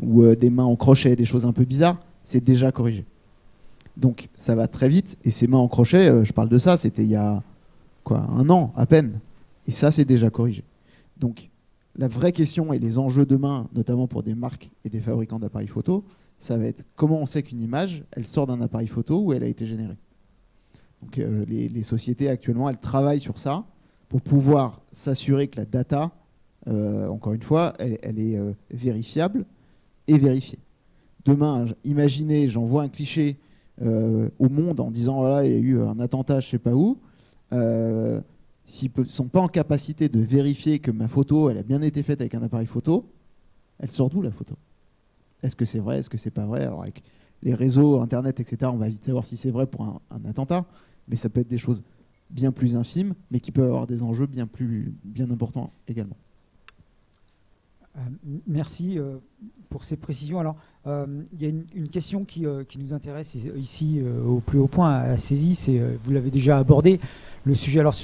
ou des mains en crochet, des choses un peu bizarres. C'est déjà corrigé. Donc ça va très vite, et ces mains en crochet, je parle de ça, c'était il y a 1 an à peine. Et ça, c'est déjà corrigé. Donc la vraie question et les enjeux demain, notamment pour des marques et des fabricants d'appareils photo, ça va être comment on sait qu'une image, elle sort d'un appareil photo ou elle a été générée. Donc les sociétés actuellement, elles travaillent sur ça pour pouvoir s'assurer que la data, encore une fois, elle est vérifiable et vérifiée. Demain, imaginez, j'envoie un cliché au monde en disant voilà, il y a eu un attentat je ne sais pas où. S'ils ne sont pas en capacité de vérifier que ma photo elle a bien été faite avec un appareil photo, elle sort d'où la photo? Est-ce que c'est vrai? Est-ce que c'est pas vrai? Alors avec les réseaux, Internet, etc., on va vite savoir si c'est vrai pour un attentat, mais ça peut être des choses bien plus infimes, mais qui peuvent avoir des enjeux bien importants également. Merci pour ces précisions. Alors, il y a une question qui nous intéresse ici au plus haut point à CESI, vous l'avez déjà abordé, le sujet. Alors,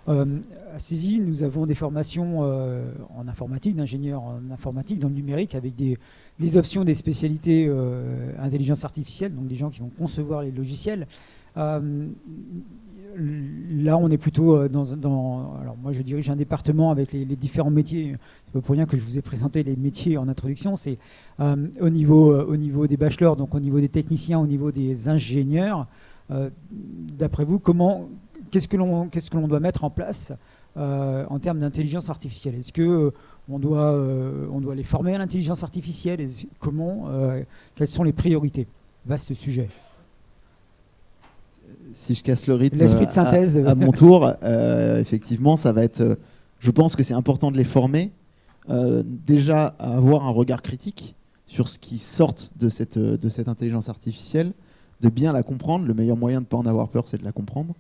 à CESI, nous avons des formations en informatique, d'ingénieurs en informatique, dans le numérique, avec des options, des spécialités intelligence artificielle, donc des gens qui vont concevoir les logiciels. Là, on est plutôt alors moi, je dirige un département avec les différents métiers. C'est pas pour rien que je vous ai présenté les métiers en introduction. C'est au niveau des bachelors, donc au niveau des techniciens, au niveau des ingénieurs. D'après vous, qu'est-ce que l'on doit mettre en place en termes d'intelligence artificielle? Est-ce que on doit les former à l'intelligence artificielle? Quelles sont les priorités? Vaste sujet. Si je casse le rythme l'esprit de synthèse à mon tour, effectivement, ça va être. Je pense que c'est important de les former déjà à avoir un regard critique sur ce qui sort de cette intelligence artificielle, de bien la comprendre. Le meilleur moyen de ne pas en avoir peur, c'est de la comprendre.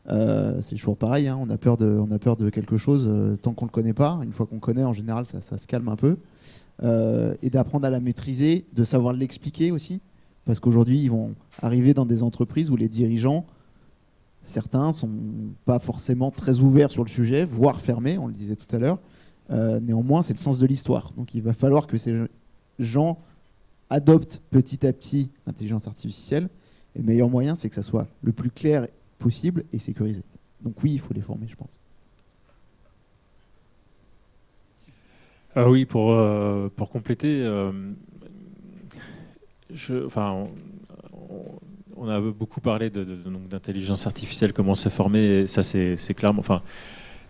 C'est toujours pareil, hein, on a peur de quelque chose tant qu'on ne le connaît pas. Une fois qu'on connaît, en général, ça se calme un peu. Et d'apprendre à la maîtriser, de savoir l'expliquer aussi. Parce qu'aujourd'hui, ils vont arriver dans des entreprises où les dirigeants, certains, sont pas forcément très ouverts sur le sujet, voire fermés, on le disait tout à l'heure. Néanmoins, c'est le sens de l'histoire. Donc il va falloir que ces gens adoptent petit à petit l'intelligence artificielle. Et le meilleur moyen, c'est que ça soit le plus clair possible et sécurisé. Donc oui, il faut les former, je pense. Oui, pour compléter, on a beaucoup parlé d'intelligence artificielle, comment se former, et ça c'est clairement...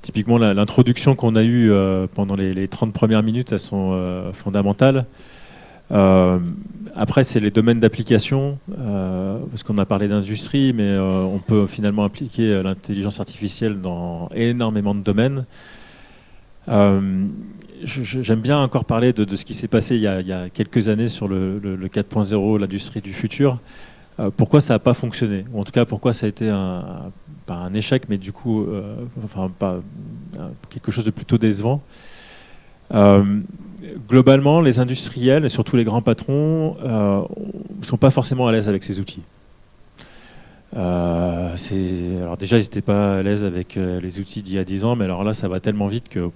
Typiquement, l'introduction qu'on a eue pendant les 30 premières minutes, elles sont fondamentales. Après, c'est les domaines d'application, parce qu'on a parlé d'industrie, mais on peut finalement appliquer l'intelligence artificielle dans énormément de domaines. j'aime bien encore parler de ce qui s'est passé il y a quelques années sur le 4.0, l'industrie du futur. Pourquoi ça n'a pas fonctionné, ou en tout cas pourquoi ça a été pas un échec, mais du coup pas quelque chose de plutôt décevant. Globalement, les industriels et surtout les grands patrons ne sont pas forcément à l'aise avec ces outils. Alors déjà, ils n'étaient pas à l'aise avec les outils d'il y a 10 ans, mais alors là, ça va tellement vite que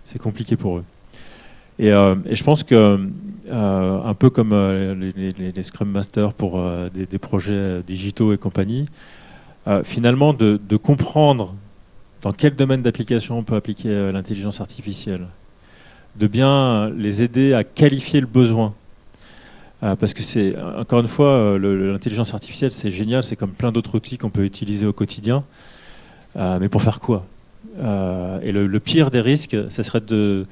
c'est compliqué pour eux. Et je pense que, un peu comme les Scrum Masters pour des projets digitaux et compagnie, finalement, de comprendre dans quel domaine d'application on peut appliquer l'intelligence artificielle, de bien les aider à qualifier le besoin. Parce que c'est, encore une fois, l'intelligence artificielle, c'est génial, c'est comme plein d'autres outils qu'on peut utiliser au quotidien. Mais pour faire quoi ? Et le pire des risques, ce serait de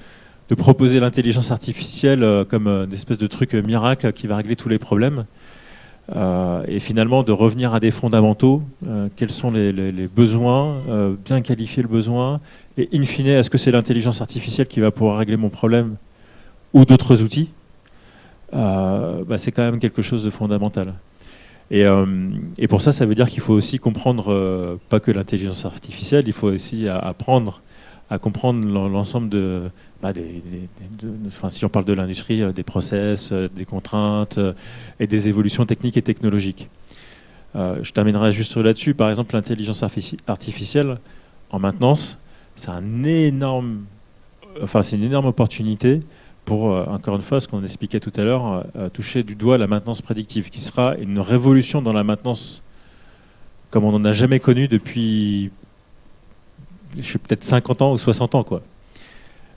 proposer l'intelligence artificielle comme une espèce de truc miracle qui va régler tous les problèmes. Et finalement, de revenir à des fondamentaux. Quels sont les besoins, bien qualifier le besoin. Et in fine, est-ce que c'est l'intelligence artificielle qui va pouvoir régler mon problème ou d'autres outils ? C'est quand même quelque chose de fondamental. Et pour ça, ça veut dire qu'il faut aussi comprendre, pas que l'intelligence artificielle, il faut aussi apprendre à comprendre l'ensemble si on parle de l'industrie, des process, des contraintes et des évolutions techniques et technologiques. Je terminerai juste là-dessus. Par exemple, l'intelligence artificielle en maintenance, c'est une énorme opportunité pour, encore une fois, ce qu'on expliquait tout à l'heure, toucher du doigt la maintenance prédictive, qui sera une révolution dans la maintenance comme on n'en a jamais connu depuis, peut-être 50 ans ou 60 ans, quoi.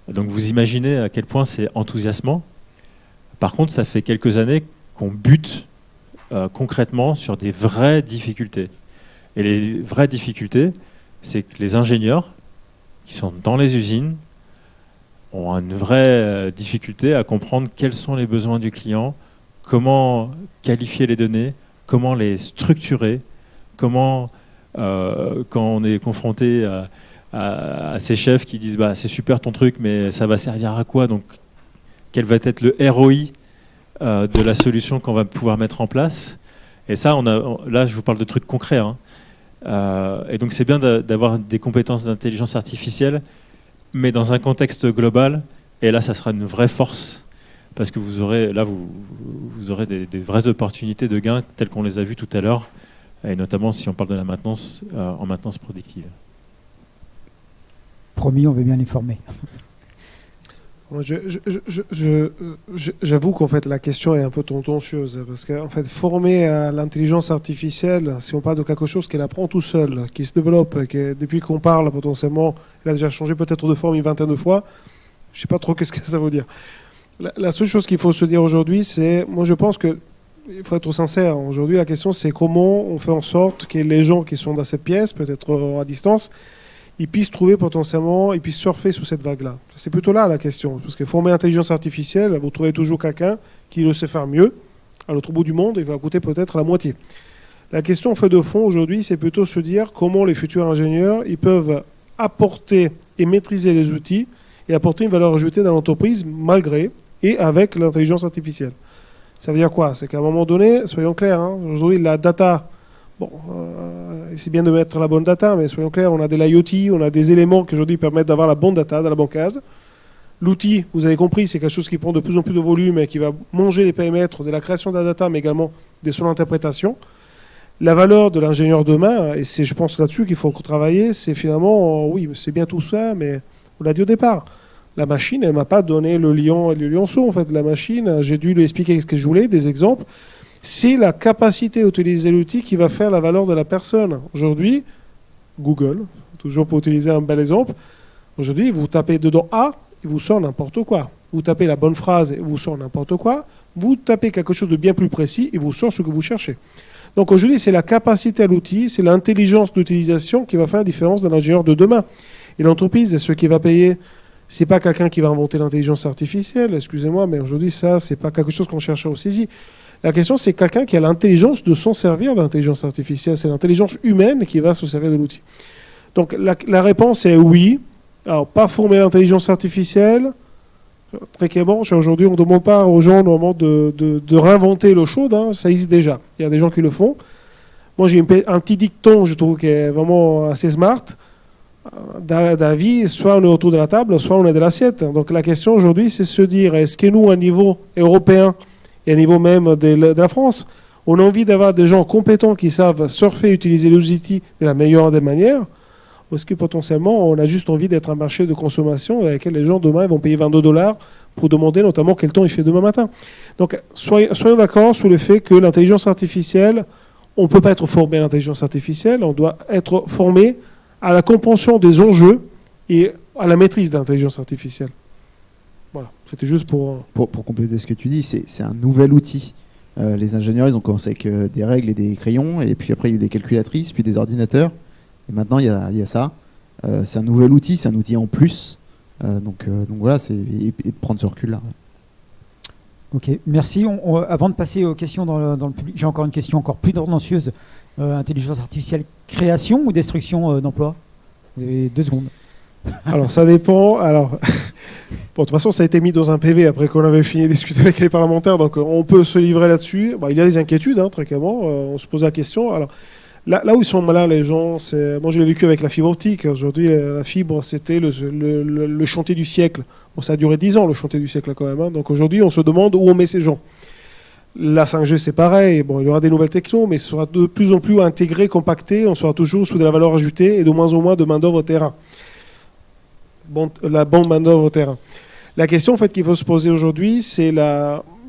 Donc vous imaginez à quel point c'est enthousiasmant. Par contre, ça fait quelques années qu'on bute concrètement sur des vraies difficultés. Et les vraies difficultés, c'est que les ingénieurs qui sont dans les usines ont une vraie difficulté à comprendre quels sont les besoins du client, comment qualifier les données, comment les structurer, comment, quand on est confronté à ces chefs qui disent c'est super ton truc, mais ça va servir à quoi ? Donc, quel va être le ROI de la solution qu'on va pouvoir mettre en place ? Et ça, là, je vous parle de trucs concrets. Et donc, c'est bien d'avoir des compétences d'intelligence artificielle, mais dans un contexte global, et là, ça sera une vraie force, parce que vous aurez des vraies opportunités de gains, telles qu'on les a vues tout à l'heure, et notamment si on parle de la maintenance, en maintenance productive. Promis, on veut bien les former. J'avoue qu'en fait, la question est un peu tendancieuse, parce qu'en fait, former à l'intelligence artificielle, si on parle de quelque chose qu'elle apprend tout seul, qui se développe, depuis qu'on parle potentiellement, elle a déjà changé peut-être de forme une vingtaine de fois, je ne sais pas trop qu'est-ce que ça veut dire. La seule chose qu'il faut se dire aujourd'hui, c'est, moi je pense que, il faut être sincère, aujourd'hui la question c'est comment on fait en sorte que les gens qui sont dans cette pièce, peut-être à distance, ils puissent trouver potentiellement, ils puissent surfer sous cette vague-là. C'est plutôt là la question. Parce que former l'intelligence artificielle, vous trouvez toujours quelqu'un qui le sait faire mieux. À l'autre bout du monde, il va coûter peut-être la moitié. La question en fait de fond aujourd'hui, c'est plutôt se dire comment les futurs ingénieurs, ils peuvent apporter et maîtriser les outils et apporter une valeur ajoutée dans l'entreprise malgré et avec l'intelligence artificielle. Ça veut dire quoi ? C'est qu'à un moment donné, soyons clairs, aujourd'hui la data... c'est bien de mettre la bonne data, mais soyons clairs, on a de l'IoT, on a des éléments qui aujourd'hui permettent d'avoir la bonne data dans la bonne case. L'outil, vous avez compris, c'est quelque chose qui prend de plus en plus de volume et qui va manger les périmètres de la création de la data, mais également de son interprétation. La valeur de l'ingénieur demain, et c'est je pense là-dessus qu'il faut travailler, c'est finalement, oui, c'est bien tout ça, mais on l'a dit au départ. La machine, elle ne m'a pas donné le lion et le lionceau, en fait. La machine, j'ai dû lui expliquer ce que je voulais, des exemples. C'est la capacité à utiliser l'outil qui va faire la valeur de la personne. Aujourd'hui, Google, toujours pour utiliser un bel exemple, aujourd'hui, vous tapez dedans A, il vous sort n'importe quoi. Vous tapez la bonne phrase, il vous sort n'importe quoi. Vous tapez quelque chose de bien plus précis, il vous sort ce que vous cherchez. Donc aujourd'hui, c'est la capacité à l'outil, c'est l'intelligence d'utilisation qui va faire la différence dans l'ingénieur de demain. Et l'entreprise, ce qui va payer, c'est pas quelqu'un qui va inventer l'intelligence artificielle, excusez-moi, mais aujourd'hui, ça, c'est pas quelque chose qu'on cherche à saisir. La question, c'est quelqu'un qui a l'intelligence de s'en servir de l'intelligence artificielle. C'est l'intelligence humaine qui va se servir de l'outil. Donc la réponse est oui. Alors, pas former l'intelligence artificielle, Très clairement, aujourd'hui, on ne demande pas aux gens normalement de réinventer l'eau chaude, hein, ça existe déjà. Il y a des gens qui le font. Moi, j'ai un petit dicton, je trouve, qui est vraiment assez smart. Dans la vie, soit on est autour de la table, soit on est de l'assiette. Donc la question aujourd'hui, c'est se dire, est-ce que nous, à niveau européen et à niveau même de la France, on a envie d'avoir des gens compétents qui savent surfer et utiliser les outils de la meilleure des manières, ou est-ce que potentiellement, on a juste envie d'être un marché de consommation dans lequel les gens, demain, vont payer $22 pour demander notamment quel temps il fait demain matin. Donc soyons d'accord sur le fait que l'intelligence artificielle, on ne peut pas être formé à l'intelligence artificielle, on doit être formé à la compréhension des enjeux et à la maîtrise de l'intelligence artificielle. Voilà, c'était juste pour compléter ce que tu dis, c'est un nouvel outil. Les ingénieurs, ils ont commencé avec des règles et des crayons, et puis après, il y a eu des calculatrices, puis des ordinateurs. Et maintenant, il y a ça. C'est un nouvel outil, c'est un outil en plus. Donc voilà, et de prendre ce recul-là. Ok, merci. Avant de passer aux questions dans le public, j'ai encore une question encore plus tendancieuse. Intelligence artificielle, création ou destruction d'emplois? Vous avez 2 secondes. Alors, ça dépend. Alors, bon, de toute façon, ça a été mis dans un PV après qu'on avait fini de discuter avec les parlementaires, donc on peut se livrer là-dessus. Bon, il y a des inquiétudes, hein, très clairement. On se pose la question. Alors, là où ils sont malins, les gens, moi, je l'ai vécu avec la fibre optique. Aujourd'hui, la fibre, c'était le chantier du siècle. Bon, ça a duré 10 ans, le chantier du siècle, quand même. Hein. Donc, aujourd'hui, on se demande où on met ces gens. La 5G, c'est pareil. Bon, il y aura des nouvelles technos, mais ce sera de plus en plus intégré, compacté. On sera toujours sous de la valeur ajoutée et de moins en moins de main-d'œuvre terrain. La bonne main-d'œuvre terrain. La question en fait, qu'il faut se poser aujourd'hui, c'est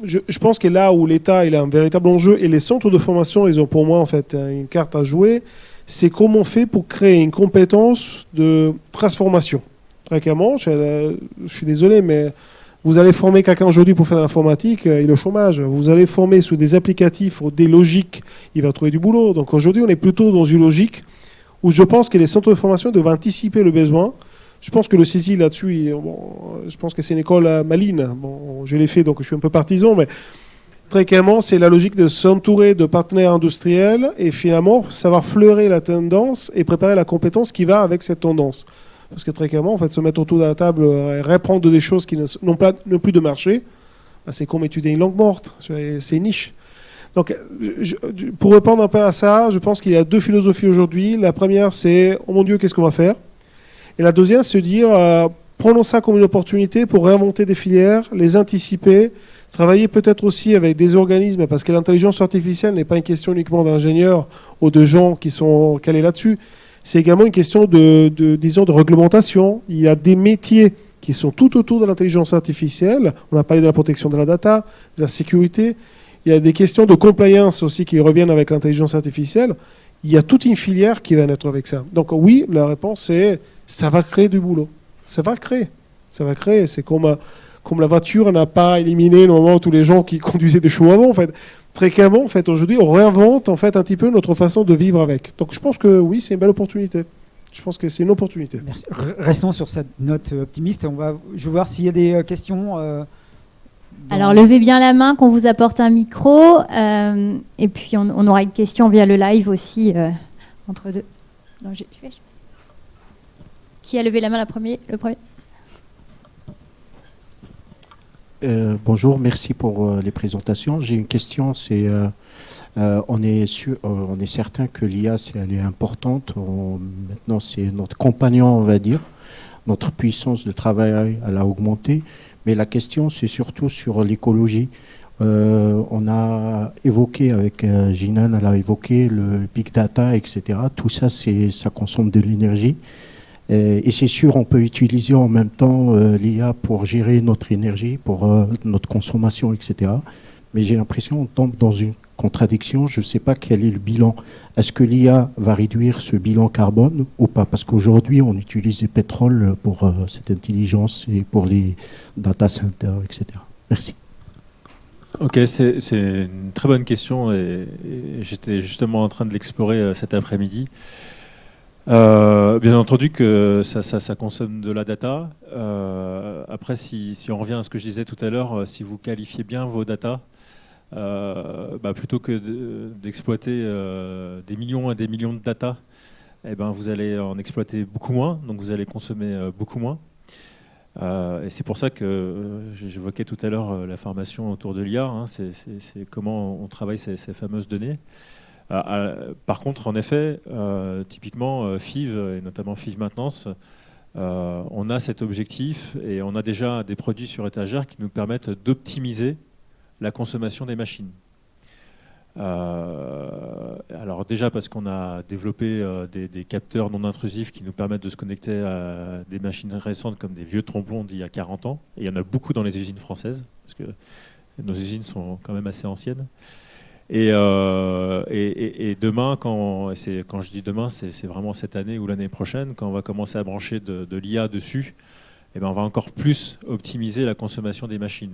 je pense que là où l'État il a un véritable enjeu et les centres de formation, ils ont pour moi en fait une carte à jouer, c'est comment on fait pour créer une compétence de transformation. Très clairement, je suis désolé, mais vous allez former quelqu'un aujourd'hui pour faire de l'informatique, il est au chômage. Vous allez former sous des applicatifs ou des logiques, il va trouver du boulot. Donc aujourd'hui, on est plutôt dans une logique où je pense que les centres de formation doivent anticiper le besoin. Je pense que le CESI là-dessus, je pense que c'est une école maligne. Bon, je l'ai fait, donc je suis un peu partisan, mais très clairement, c'est la logique de s'entourer de partenaires industriels et finalement savoir fleurer la tendance et préparer la compétence qui va avec cette tendance. Parce que très clairement, en fait, se mettre autour de la table et reprendre des choses qui n'ont plus de marché, c'est comme étudier une langue morte, c'est une niche. Donc, pour répondre un peu à ça, je pense qu'il y a 2 philosophies aujourd'hui. La première, c'est « Oh mon Dieu, qu'est-ce qu'on va faire ?» Et la deuxième, c'est de dire prenons ça comme une opportunité pour réinventer des filières, les anticiper, travailler peut-être aussi avec des organismes, parce que l'intelligence artificielle n'est pas une question uniquement d'ingénieurs ou de gens qui sont calés là-dessus. C'est également une question disons, de réglementation. Il y a des métiers qui sont tout autour de l'intelligence artificielle. On a parlé de la protection de la data, de la sécurité. Il y a des questions de compliance aussi qui reviennent avec l'intelligence artificielle. Il y a toute une filière qui va naître avec ça. Donc oui, la réponse est ça va créer du boulot. Ça va créer. C'est comme la voiture n'a pas éliminé normalement tous les gens qui conduisaient des chevaux avant. En fait, très clairement, en fait, aujourd'hui, on réinvente en fait un petit peu notre façon de vivre avec. Donc je pense que oui, c'est une belle opportunité. Je pense que c'est une opportunité. Merci. Restons sur cette note optimiste. Je vais voir s'il y a des questions. Alors, levez bien la main qu'on vous apporte un micro. Et puis, on aura une question via le live aussi, entre deux. Non, Qui a levé la main le premier? Bonjour, merci pour les présentations. J'ai une question, c'est on est certain que l'IA elle est importante. Maintenant, c'est notre compagnon, on va dire. Notre puissance de travail, elle a augmenté. Mais la question, c'est surtout sur l'écologie. On a évoqué avec Jinan, elle a évoqué le big data, etc. Tout ça, ça consomme de l'énergie. Et c'est sûr, on peut utiliser en même temps l'IA pour gérer notre énergie, pour notre consommation, etc. Mais j'ai l'impression qu'on tombe dans une contradiction. Je ne sais pas quel est le bilan. Est-ce que l'IA va réduire ce bilan carbone ou pas? Parce qu'aujourd'hui, on utilise le pétrole pour cette intelligence et pour les data centers, etc. Merci. Ok, c'est une très bonne question et j'étais justement en train de l'explorer cet après-midi. Bien entendu que ça consomme de la data. Après, si on revient à ce que je disais tout à l'heure, si vous qualifiez bien vos data, plutôt que d'exploiter des millions et des millions de data, vous allez en exploiter beaucoup moins, donc vous allez consommer beaucoup moins. Et c'est pour ça que j'évoquais tout à l'heure la formation autour de l'IA, hein, c'est comment on travaille ces fameuses données. Par contre, en effet, typiquement FIV, et notamment FIV Maintenance, on a cet objectif et on a déjà des produits sur étagère qui nous permettent d'optimiser la consommation des machines. Alors déjà parce qu'on a développé des capteurs non intrusifs qui nous permettent de se connecter à des machines récentes comme des vieux tromblons d'il y a 40 ans. Et il y en a beaucoup dans les usines françaises, parce que nos usines sont quand même assez anciennes. Et demain, quand je dis demain, c'est vraiment cette année ou l'année prochaine, quand on va commencer à brancher de l'IA dessus, eh ben on va encore plus optimiser la consommation des machines.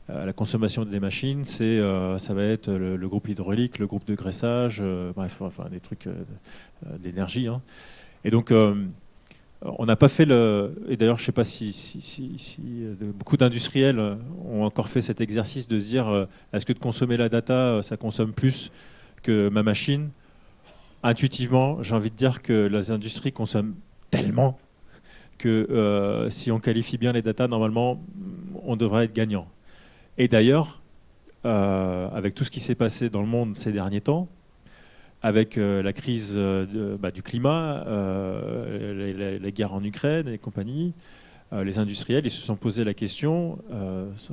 La consommation des machines, ça va être le groupe hydraulique, le groupe de graissage, bref, enfin, des trucs d'énergie. Hein. Et donc, on n'a pas fait et d'ailleurs, je ne sais pas si beaucoup d'industriels ont encore fait cet exercice de se dire est-ce que de consommer la data, ça consomme plus que ma machine? Intuitivement, j'ai envie de dire que les industries consomment tellement que si on qualifie bien les data, normalement, on devrait être gagnant. Et d'ailleurs, avec tout ce qui s'est passé dans le monde ces derniers temps, avec la crise du climat, la guerre en Ukraine et compagnie, les industriels ils se sont posé la question,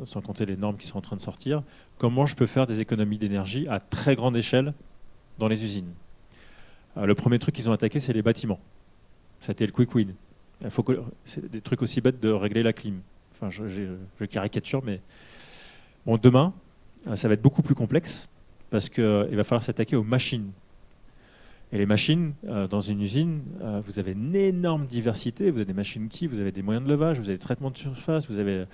sans compter les normes qui sont en train de sortir, comment je peux faire des économies d'énergie à très grande échelle dans les usines. Le premier truc qu'ils ont attaqué, c'est les bâtiments. C'était le quick win. C'est des trucs aussi bêtes de régler la clim. Enfin, je caricature, mais... Bon, demain, ça va être beaucoup plus complexe parce qu'il va falloir s'attaquer aux machines. Et les machines, dans une usine, vous avez une énorme diversité. Vous avez des machines-outils, vous avez des moyens de levage, vous avez des traitements de surface, vous avez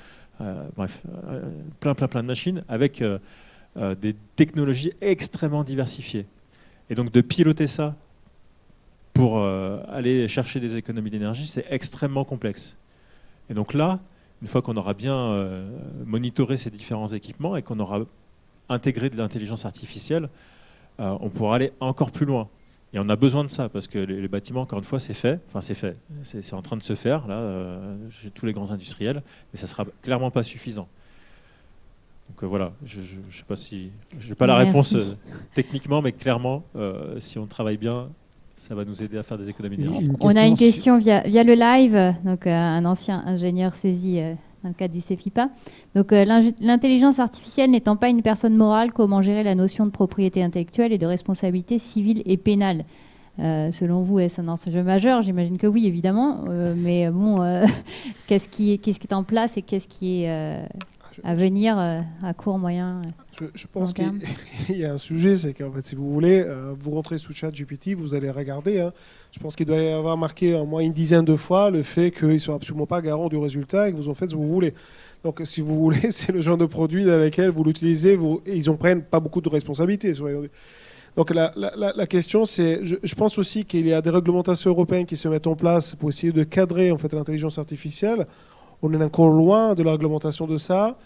plein de machines avec des technologies extrêmement diversifiées. Et donc de piloter ça pour aller chercher des économies d'énergie, c'est extrêmement complexe. Et donc là, une fois qu'on aura bien monitoré ces différents équipements et qu'on aura intégré de l'intelligence artificielle, on pourra aller encore plus loin. Et on a besoin de ça, parce que les bâtiments, encore une fois, c'est fait. Enfin, c'est fait. C'est en train de se faire, là, chez tous les grands industriels, mais ça ne sera clairement pas suffisant. Donc voilà, je ne sais pas si... Je n'ai pas la réponse techniquement, mais clairement, si on travaille bien, ça va nous aider à faire des économies d'énergie. On a une question via le live, donc un ancien ingénieur saisi dans le cadre du CEFIPA. Donc l'intelligence artificielle n'étant pas une personne morale, comment gérer la notion de propriété intellectuelle et de responsabilité civile et pénale? Selon vous, est-ce un enjeu majeur? J'imagine que oui, évidemment. Mais bon, qu'est-ce qui est en place et qu'est-ce qui est à venir à court, moyen Je pense qu'il y a un sujet, c'est qu'en fait, si vous voulez, vous rentrez sous ChatGPT, vous allez regarder. Hein, je pense qu'il doit y avoir marqué au moins une dizaine de fois le fait qu'ils ne sont absolument pas garants du résultat et que vous en faites ce que vous voulez. Donc, si vous voulez, c'est le genre de produit dans lequel vous l'utilisez et ils n'en prennent pas beaucoup de responsabilités. Donc, la question, c'est... Je pense aussi qu'il y a des réglementations européennes qui se mettent en place pour essayer de cadrer en fait, l'intelligence artificielle. On est encore loin de la réglementation de ça.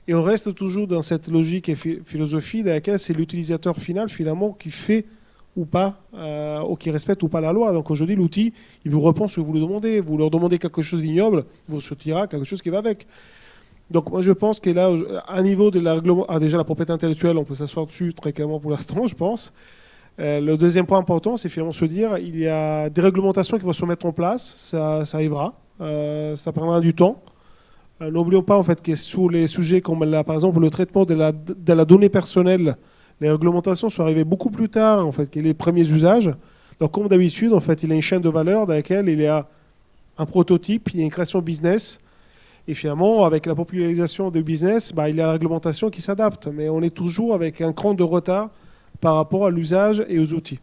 Et on reste toujours dans cette logique et philosophie dans laquelle c'est l'utilisateur final, finalement, qui fait ou pas, ou qui respecte ou pas la loi. Donc aujourd'hui, l'outil, il vous répond ce que vous lui demandez. Vous leur demandez quelque chose d'ignoble, il vous sortira quelque chose qui va avec. Donc moi, je pense que là, à un niveau de la réglementation... déjà, la propriété intellectuelle, on peut s'asseoir dessus très clairement pour l'instant, je pense. Le deuxième point important, c'est finalement se dire il y a des réglementations qui vont se mettre en place. Ça arrivera. Ça prendra du temps. N'oublions pas en fait que sur les sujets comme par exemple le traitement de la donnée personnelle, les réglementations sont arrivées beaucoup plus tard en fait que les premiers usages. Donc comme d'habitude en fait il y a une chaîne de valeur dans laquelle il y a un prototype, il y a une création business et finalement avec la popularisation du business, il y a la réglementation qui s'adapte. Mais on est toujours avec un cran de retard par rapport à l'usage et aux outils.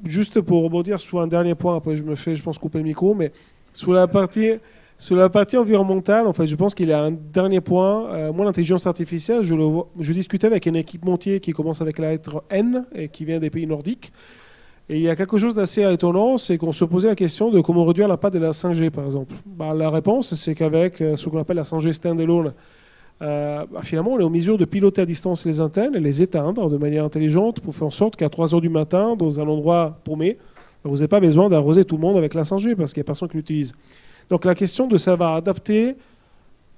Juste pour rebondir sur un dernier point, après je pense couper le micro, mais sur la partie environnementale, en fait, je pense qu'il y a un dernier point. Moi, l'intelligence artificielle, je discutais avec un équipementier qui commence avec la lettre N et qui vient des pays nordiques. Et il y a quelque chose d'assez étonnant, c'est qu'on se posait la question de comment réduire l'impact de la 5G, par exemple. La réponse, c'est qu'avec ce qu'on appelle la 5G standalone, finalement, on est en mesure de piloter à distance les antennes et les éteindre de manière intelligente pour faire en sorte qu'à 3 heures du matin, dans un endroit paumé, vous n'avez pas besoin d'arroser tout le monde avec la 5G parce qu'il n'y a personne qui l'utilise. Donc la question de savoir adapter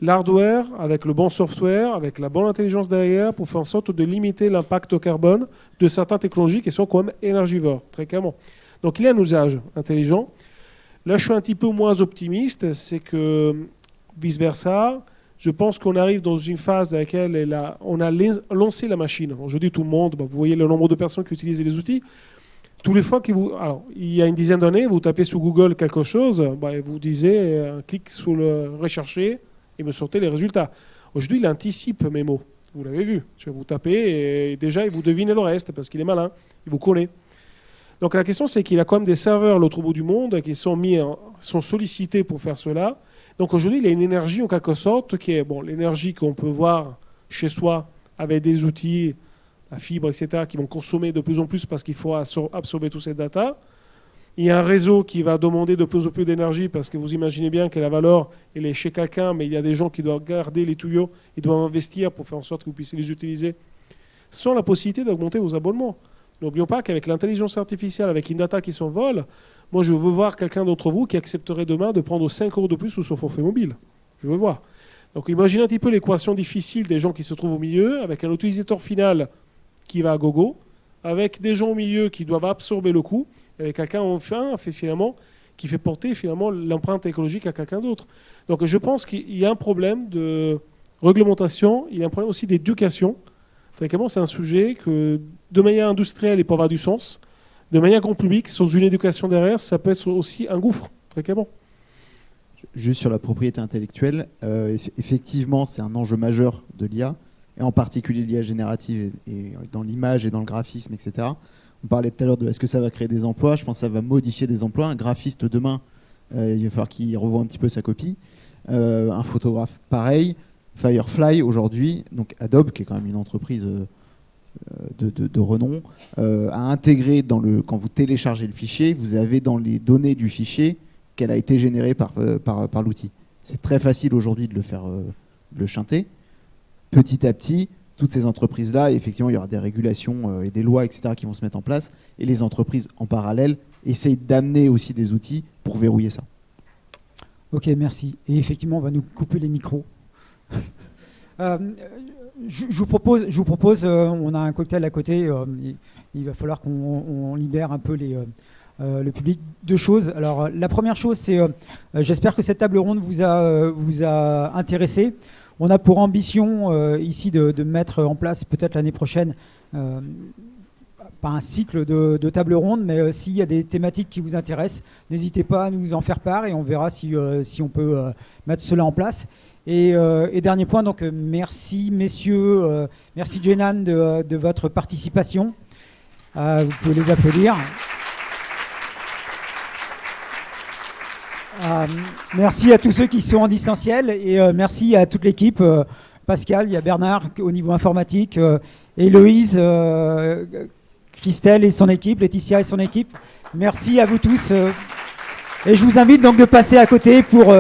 l'hardware avec le bon software, avec la bonne intelligence derrière, pour faire en sorte de limiter l'impact au carbone de certaines technologies qui sont quand même énergivores, très clairement. Donc il y a un usage intelligent. Là, je suis un petit peu moins optimiste, c'est que vice-versa, je pense qu'on arrive dans une phase dans laquelle on a lancé la machine. Aujourd'hui, tout le monde, vous voyez le nombre de personnes qui utilisent les outils. Tous les fois alors, il y a une dizaine d'années, vous tapez sur Google quelque chose, vous disiez, clique sur le rechercher, et me sortait les résultats. Aujourd'hui, il anticipe mes mots. Vous l'avez vu. Vous tapez et déjà, il vous devine le reste parce qu'il est malin. Il vous connaît. Donc la question, c'est qu'il a quand même des serveurs à l'autre bout du monde qui sont sollicités pour faire cela. Donc aujourd'hui, il a une énergie en quelque sorte qui est l'énergie qu'on peut voir chez soi avec des outils, la fibre, etc., qui vont consommer de plus en plus parce qu'il faut absorber toutes ces datas. Il y a un réseau qui va demander de plus en plus d'énergie parce que vous imaginez bien que la valeur, elle est chez quelqu'un, mais il y a des gens qui doivent garder les tuyaux, ils doivent investir pour faire en sorte que vous puissiez les utiliser sans la possibilité d'augmenter vos abonnements. N'oublions pas qu'avec l'intelligence artificielle, avec une data qui s'envole, moi je veux voir quelqu'un d'entre vous qui accepterait demain de prendre 5 € de plus sur son forfait mobile. Je veux voir. Donc imaginez un petit peu l'équation difficile des gens qui se trouvent au milieu, avec un utilisateur final qui va à gogo, avec des gens au milieu qui doivent absorber le coût, avec quelqu'un enfin qui fait porter finalement l'empreinte écologique à quelqu'un d'autre. Donc je pense qu'il y a un problème de réglementation, il y a un problème aussi d'éducation. Très clairement, c'est un sujet que de manière industrielle, il peut avoir du sens. De manière grand public, sans une éducation derrière, ça peut être aussi un gouffre, très clairement. Juste sur la propriété intellectuelle, effectivement, c'est un enjeu majeur de l'IA, et en particulier l'IA générative et dans l'image et dans le graphisme, etc. On parlait tout à l'heure de est-ce que ça va créer des emplois. Je pense que ça va modifier des emplois. Un graphiste demain, il va falloir qu'il revoie un petit peu sa copie. Un photographe, pareil. Firefly, aujourd'hui, donc Adobe, qui est quand même une entreprise de renom, a intégré quand vous téléchargez le fichier, vous avez dans les données du fichier qu'elle a été générée par l'outil. C'est très facile aujourd'hui de le faire, de le chanter. Petit à petit, toutes ces entreprises-là, effectivement, il y aura des régulations et des lois, etc., qui vont se mettre en place. Et les entreprises, en parallèle, essayent d'amener aussi des outils pour verrouiller ça. Ok, merci. Et effectivement, on va nous couper les micros. Je vous propose, on a un cocktail à côté. Il va falloir qu'on libère un peu le public. Deux choses. Alors, la première chose, c'est j'espère que cette table ronde vous a intéressé. On a pour ambition ici de mettre en place peut-être l'année prochaine pas un cycle de table ronde, mais s'il y a des thématiques qui vous intéressent, n'hésitez pas à nous en faire part et on verra si on peut mettre cela en place. Et dernier point, donc merci messieurs, merci Jenan de votre participation. Vous pouvez les applaudir. Merci à tous ceux qui sont en distanciel et merci à toute l'équipe. Pascal, il y a Bernard au niveau informatique, Héloïse, Christelle et son équipe, Laetitia et son équipe. Merci à vous tous. Et je vous invite donc de passer à côté pour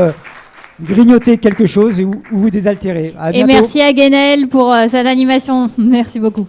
grignoter quelque chose ou vous désaltérer. À bientôt. Et merci à Guénel pour cette animation. Merci beaucoup.